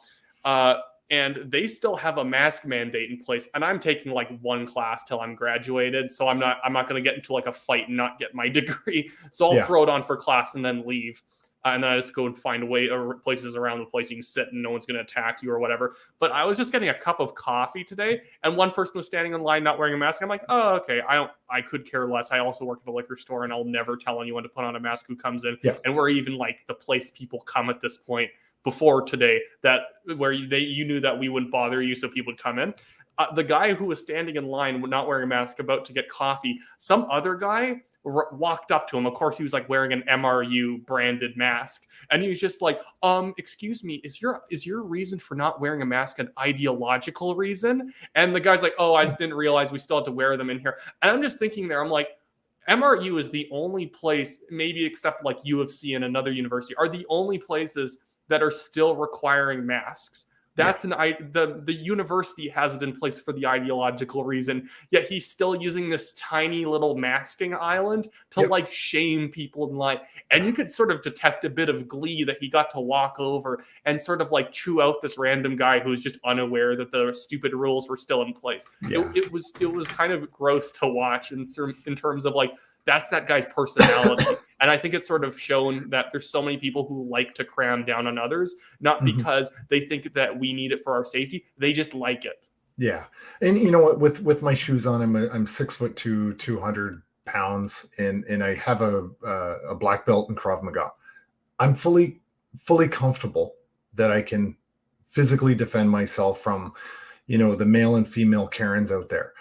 And they still have a mask mandate in place. And I'm taking like one class till I'm graduated. So I'm not going to get into like a fight and not get my degree. So I'll throw it on for class and then leave. And then I just go and find places around the place you can sit and no one's going to attack you or whatever. But I was just getting a cup of coffee today, and one person was standing in line not wearing a mask. I'm like, oh, okay. I could care less. I also work at a liquor store, and I'll never tell anyone to put on a mask who comes in. Yeah. And we're even like the place people come at this point before today, that where you knew that we wouldn't bother you, so people would come in. The guy who was standing in line not wearing a mask about to get coffee, some other guy walked up to him. Of course, he was like wearing an MRU branded mask, and he was just like, excuse me, is your reason for not wearing a mask an ideological reason? And the guy's like, oh, I just didn't realize we still had to wear them in here. And I'm just thinking there, I'm like, MRU is the only place, maybe except like U of C and another university, are the only places that are still requiring masks. That's the university has it in place for the ideological reason, yet he's still using this tiny little masking island to like shame people in line. And you could sort of detect a bit of glee that he got to walk over and sort of like chew out this random guy who's just unaware that the stupid rules were still in place. It was kind of gross to watch in terms of like, that's that guy's personality. And I think it's sort of shown that there's so many people who like to cram down on others, not because they think that we need it for our safety. They just like it. Yeah. And you know what, with my shoes on, I'm 6'2", 200 pounds, and I have a black belt in Krav Maga. I'm fully comfortable that I can physically defend myself from, the male and female Karens out there.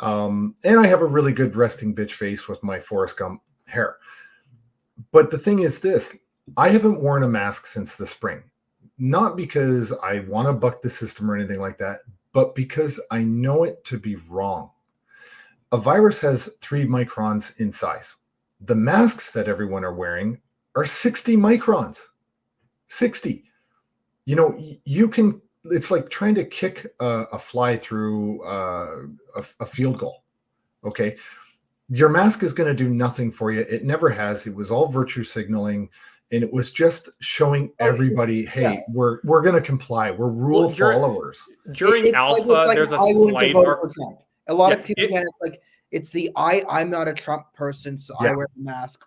And I have a really good resting bitch face with my Forrest Gump hair. But the thing is this, I haven't worn a mask since the spring, not because I want to buck the system or anything like that, but because I know it to be wrong. A virus has 3 microns in size. The masks that everyone are wearing are 60 microns. 60. You can, it's like trying to kick a fly through a field goal. Okay. Your mask is going to do nothing for you. It never has. It was all virtue signaling, and it was just showing everybody, hey, we're going to comply. We're rule followers. During Alpha, there's a slight. A lot of people get it like it's the I'm not a Trump person, so I wear the mask,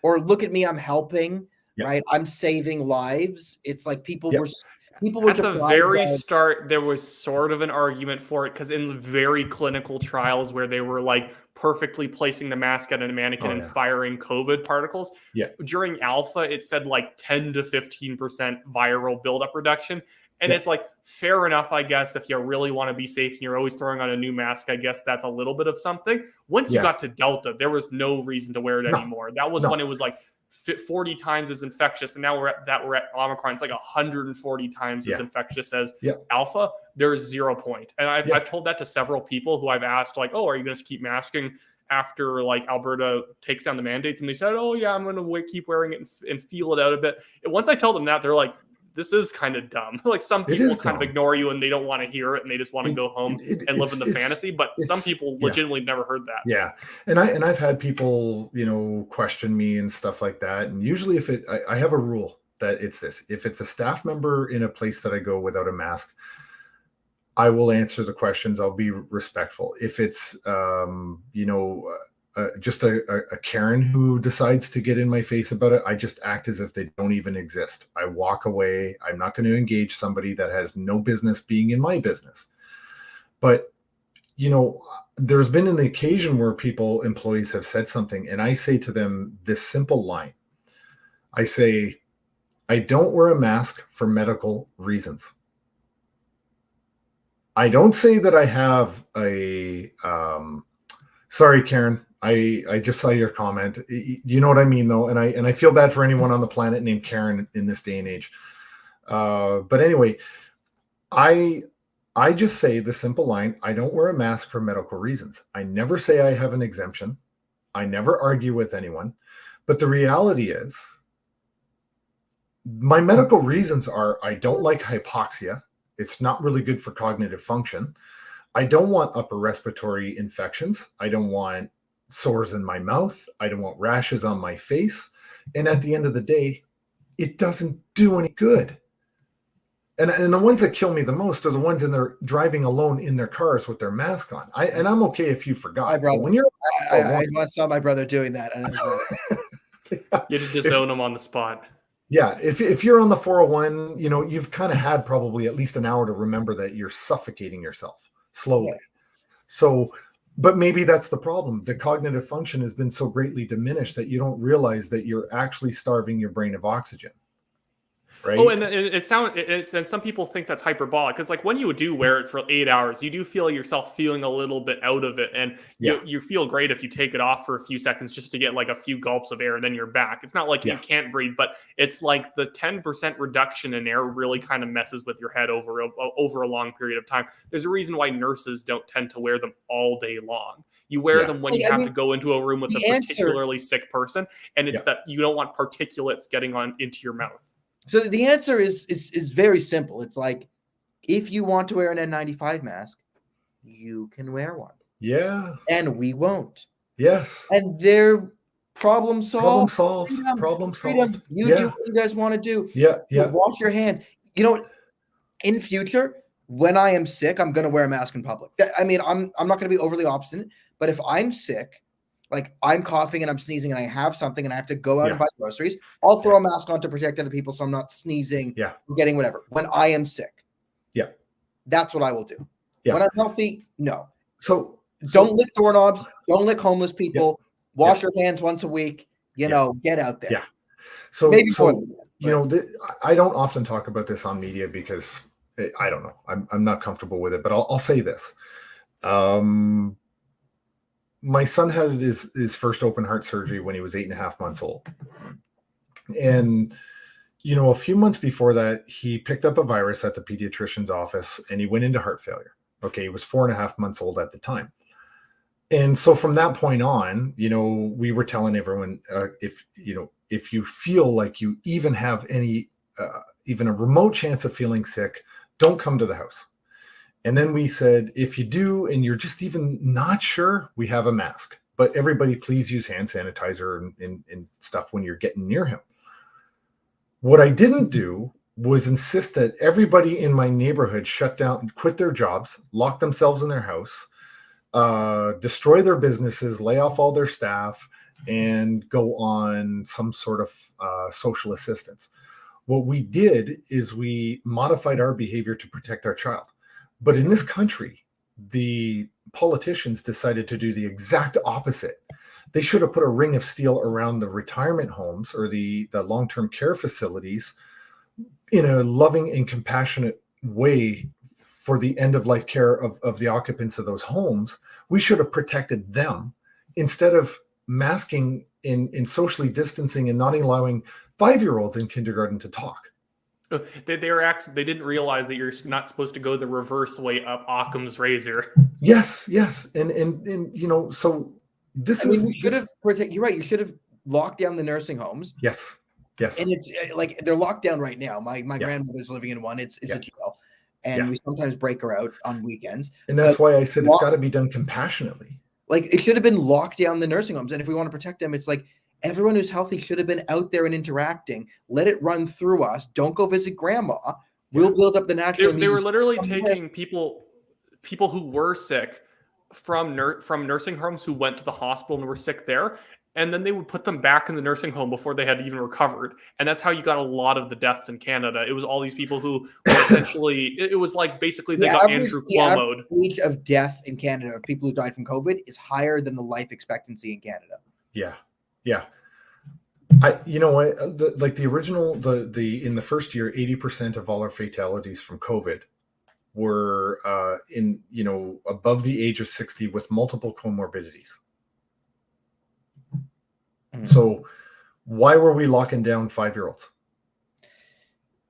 or look at me, I'm helping, right? I'm saving lives. It's like people were at the very start, there was sort of an argument for it, because in very clinical trials where they were like perfectly placing the mask at a mannequin and firing COVID particles, during Alpha, it said like 10 to 15% viral buildup reduction. And it's like, fair enough, I guess, if you really want to be safe and you're always throwing on a new mask, I guess that's a little bit of something. Once you got to Delta, there was no reason to wear it anymore. That was when it was like 40 times as infectious, and now we're at Omicron. It's like 140 times as infectious as Alpha. There's 0 point. And I've told that to several people who I've asked, like, oh, are you going to keep masking after like Alberta takes down the mandates? And they said, oh yeah, I'm going to keep wearing it and feel it out a bit. And once I tell them that, they're like, this is kind of dumb. Like some people kind of ignore you and they don't want to hear it and they just want to go home and live in the fantasy. But some people legitimately never heard that. Yeah. And I've had people, question me and stuff like that. And usually if I have a rule that it's this, if it's a staff member in a place that I go without a mask, I will answer the questions. I'll be respectful. If it's, just a Karen who decides to get in my face about it, I just act as if they don't even exist. I walk away. I'm not going to engage somebody that has no business being in my business. But, there's been an occasion where employees have said something, and I say to them this simple line. I say, I don't wear a mask for medical reasons. I don't say that I have sorry, Karen, I just saw your comment. You know what I mean, though, and I feel bad for anyone on the planet named Karen in this day and age. But anyway, I just say the simple line: I don't wear a mask for medical reasons. I never say I have an exemption. I never argue with anyone. But the reality is, my medical reasons are: I don't like hypoxia. It's not really good for cognitive function. I don't want upper respiratory infections. I don't want sores in my mouth. I don't want rashes on my face. And at the end of the day, it doesn't do any good. And the ones that kill me the most are the ones driving alone in their cars with their mask on. I'm okay if you forgot. My brother. But when you're I once saw my brother doing that, and I was like, You had to disown them on the spot. yeah, if you're on the 401, you've kind of had probably at least an hour to remember that you're suffocating yourself slowly. Yeah. So, but maybe that's the problem. The cognitive function has been so greatly diminished that you don't realize that you're actually starving your brain of oxygen. Right? Oh, and some people think that's hyperbolic. It's like when you do wear it for 8 hours, you do feel yourself feeling a little bit out of it, and you feel great if you take it off for a few seconds just to get like a few gulps of air, and then you're back. It's not like you can't breathe, but it's like the 10% reduction in air really kind of messes with your head over a long period of time. There's a reason why nurses don't tend to wear them all day long. You wear them when you have to go into a room with a particularly sick person, and it's that you don't want particulates getting into your mouth. So the answer is very simple. It's like, if you want to wear an N95 mask, you can wear one. Yeah. And we won't. Yes. And they're problem solved. Problem solved. Freedom. You do what you guys want to do. Yeah. Yeah. Wash your hands. In future, when I am sick, I'm going to wear a mask in public. I mean, I'm not going to be overly obstinate, but if I'm sick, like I'm coughing and I'm sneezing and I have something and I have to go out and buy groceries, I'll throw a mask on to protect other people so I'm not sneezing, getting whatever. When I am sick, that's what I will do. When I'm healthy, no. So don't lick doorknobs, don't lick homeless people, wash your hands once a week, get out there. Yeah. So I don't often talk about this on media because I don't know. I'm not comfortable with it, but I'll say this. My son had his first open heart surgery when he was 8.5 months old. And, a few months before that, he picked up a virus at the pediatrician's office and he went into heart failure. Okay. He was 4.5 months old at the time. And so from that point on, we were telling everyone, if you feel like you even have any, even a remote chance of feeling sick, don't come to the house. And then we said, if you do, and you're just even not sure, we have a mask. But everybody, please use hand sanitizer and stuff when you're getting near him. What I didn't do was insist that everybody in my neighborhood shut down, quit their jobs, lock themselves in their house, destroy their businesses, lay off all their staff, and go on some sort of social assistance. What we did is we modified our behavior to protect our child. But in this country, the politicians decided to do the exact opposite. They should have put a ring of steel around the retirement homes or the long-term care facilities in a loving and compassionate way for the end-of-life care of the occupants of those homes. We should have protected them instead of masking in socially distancing and not allowing 5-year-olds in kindergarten to talk. They didn't realize that you're not supposed to go the reverse way up Occam's razor. Yes. And so you're right. You should have locked down the nursing homes. Yes. And it's like they're locked down right now. My grandmother's living in one. It's a jail. And we sometimes break her out on weekends. And that's why I said it's got to be done compassionately. Like it should have been locked down the nursing homes. And if we want to protect them, it's like everyone who's healthy should have been out there and interacting. Let it run through us. Don't go visit grandma. We'll build up the natural. They were literally taking people who were sick from nursing homes who went to the hospital and were sick there, and then they would put them back in the nursing home before they had even recovered. And that's how you got a lot of the deaths in Canada. It was all these people who were essentially, it was like basically they got Andrew Cuomo'd. The age of death in Canada of people who died from COVID is higher than the life expectancy in Canada. Yeah. You know what? In the first year, 80% of all our fatalities from COVID were above the age of 60 with multiple comorbidities. Mm-hmm. So why were we locking down 5-year-olds?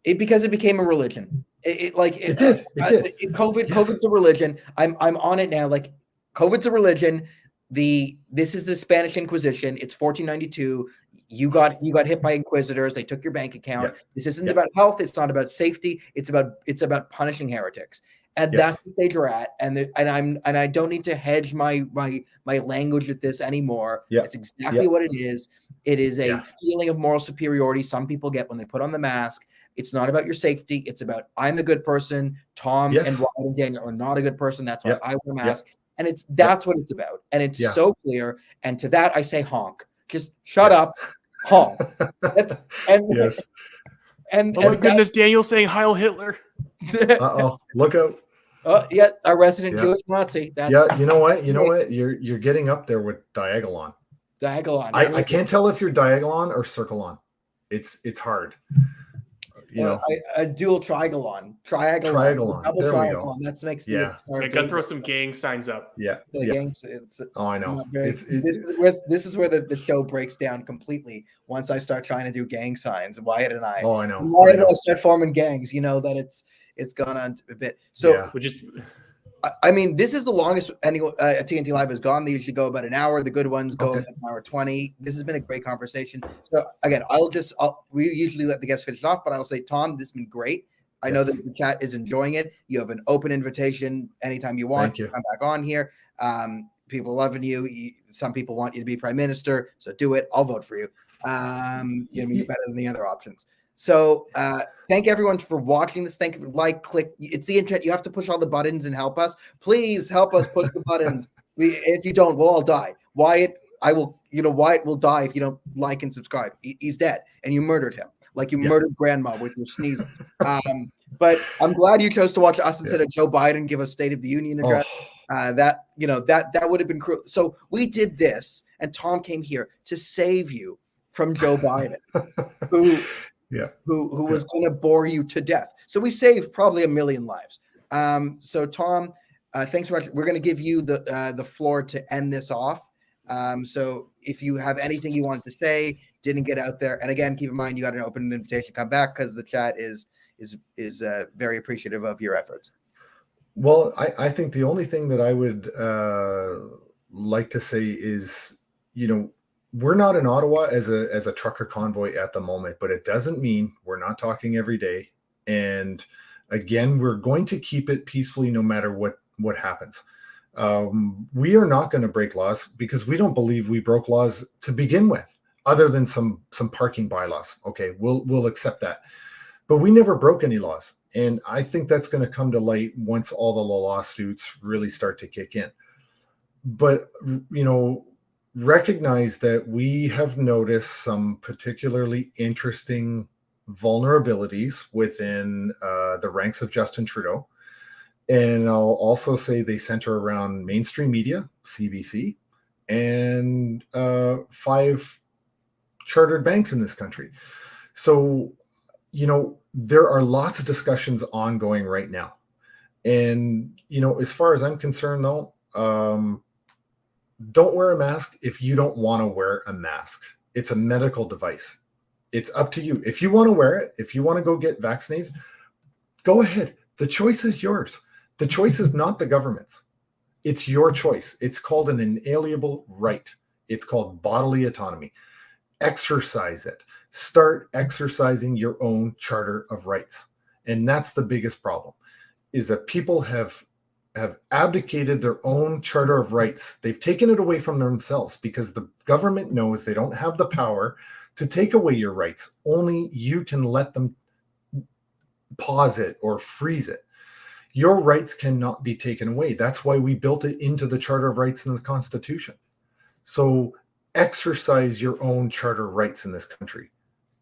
Because it became a religion. It did. COVID's a religion. I'm on it now. Like COVID's a religion. This is the Spanish Inquisition. It's 1492. You got hit by inquisitors. They took your bank account. This isn't about health. It's not about safety. It's about punishing heretics. And Yes. that's the stage we're at. And I don't need to hedge my language with this anymore. Yeah. It's exactly what it is. It is a Yeah. feeling of moral superiority some people get when they put on the mask. It's not about your safety. It's about I'm a good person. Tom Yes. and Wyatt and Daniel are not a good person. That's why Yep. I wear a Yep. mask. And that's what it's about. And it's Yeah. so clear. And to that I say honk. Just shut Yes. up, honk. Yes. And oh my goodness, Daniel's saying Heil Hitler. Uh-oh. Look out. Oh, yeah, our resident Yeah. Jewish Nazi. That's Yeah, you know what? You're getting up there with Diagolon. Diagolon. I can't tell if you're Diagolon or Circlon. It's hard. You know, a dual triagolon. Triagolon. Double There we triagolon. go. That makes Yeah. I gotta throw some gang signs up. Yeah. the Yeah. gangs. Oh, I know. This is where the show breaks down completely. Once I start trying to do gang signs, Wyatt and I. Oh, I know. Wyatt and I start forming gangs. You know that it's gone on a bit. So Yeah. Which is I mean, this is the longest a TNT Live has gone. They usually go about an hour. The good ones go about an hour 20. This has been a great conversation. So again, we usually let the guests finish off, but I'll say, Tom, this has been great. I know that the chat is enjoying it. You have an open invitation anytime you want to come back on here. People loving you. Some people want you to be prime minister, so do it. I'll vote for you. You're better than the other options. So thank everyone for watching this. Thank you for click. It's the internet. You have to push all the buttons and help us. Please help us push the buttons. If you don't, we'll all die. Wyatt will die if you don't like and subscribe. He's dead, and you murdered him. Like you murdered grandma with your sneezing. But I'm glad you chose to watch us instead of Joe Biden give a State of the Union address. That would have been cruel. So we did this, and Tom came here to save you from Joe Biden, who was going to bore you to death. So we saved probably 1 million lives. So Tom, thanks so much. We're going to give you the floor to end this off. So if you have anything you wanted to say, didn't get out there, and again, keep in mind you got an open invitation to come back because the chat is very appreciative of your efforts. Well, I think the only thing that I would like to say is, we're not in Ottawa as a trucker convoy at the moment, but it doesn't mean we're not talking every day. And again, we're going to keep it peacefully no matter what happens. We are not going to break laws because we don't believe we broke laws to begin with, other than some parking bylaws. Okay, we'll accept that. But we never broke any laws. And I think that's going to come to light once all the lawsuits really start to kick in. But, recognize that we have noticed some particularly interesting vulnerabilities within the ranks of Justin Trudeau. And I'll also say they center around mainstream media, CBC, and 5 chartered banks in this country. So, there are lots of discussions ongoing right now. And, as far as I'm concerned, though, don't wear a mask if you don't want to wear a mask. It's a medical device. It's up to you. If you want to wear it, if you want to go get vaccinated, go ahead. The choice is yours. The choice is not the government's. It's your choice. It's called an inalienable right. It's called bodily autonomy. Exercise it. Start exercising your own charter of rights. And that's the biggest problem, is that people have abdicated their own charter of rights. They've taken it away from themselves because the government knows they don't have the power to take away your rights. Only you can let them pause it or freeze it. Your rights cannot be taken away. That's why we built it into the Charter of Rights in the Constitution. So exercise your own charter of rights in this country.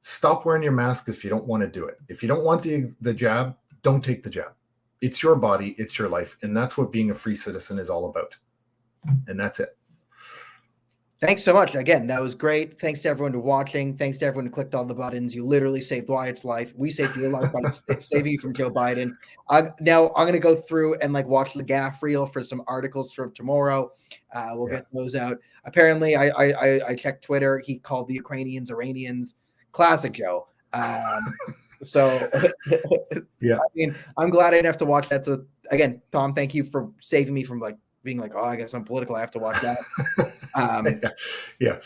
Stop wearing your mask if you don't want to do it. If you don't want the jab, don't take the jab. It's your body, it's your life. And that's what being a free citizen is all about. And that's it. Thanks so much. Again, that was great. Thanks to everyone for watching. Thanks to everyone who clicked all the buttons. You literally saved Wyatt's life. We saved your life by saving you from Joe Biden. Now I'm going to go through and watch the gaff reel for some articles from tomorrow. We'll get those out. Apparently, I checked Twitter. He called the Ukrainians Iranians. Classic Joe. So yeah, I mean, I'm glad I didn't have to watch that. So again, Tom, thank you for saving me from being oh, I guess I'm political. I have to watch that. Yeah.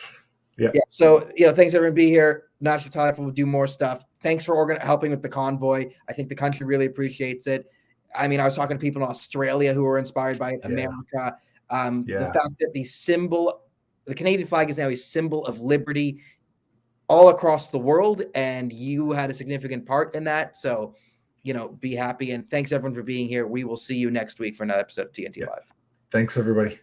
So, thanks everyone being here. National Telephone will do more stuff. Thanks for helping with the convoy. I think the country really appreciates it. I mean, I was talking to people in Australia who were inspired by America. The fact that the Canadian flag is now a symbol of liberty all across the world, and you had a significant part in that. So, be happy. And thanks everyone for being here. We will see you next week for another episode of TNT Live. Thanks, everybody.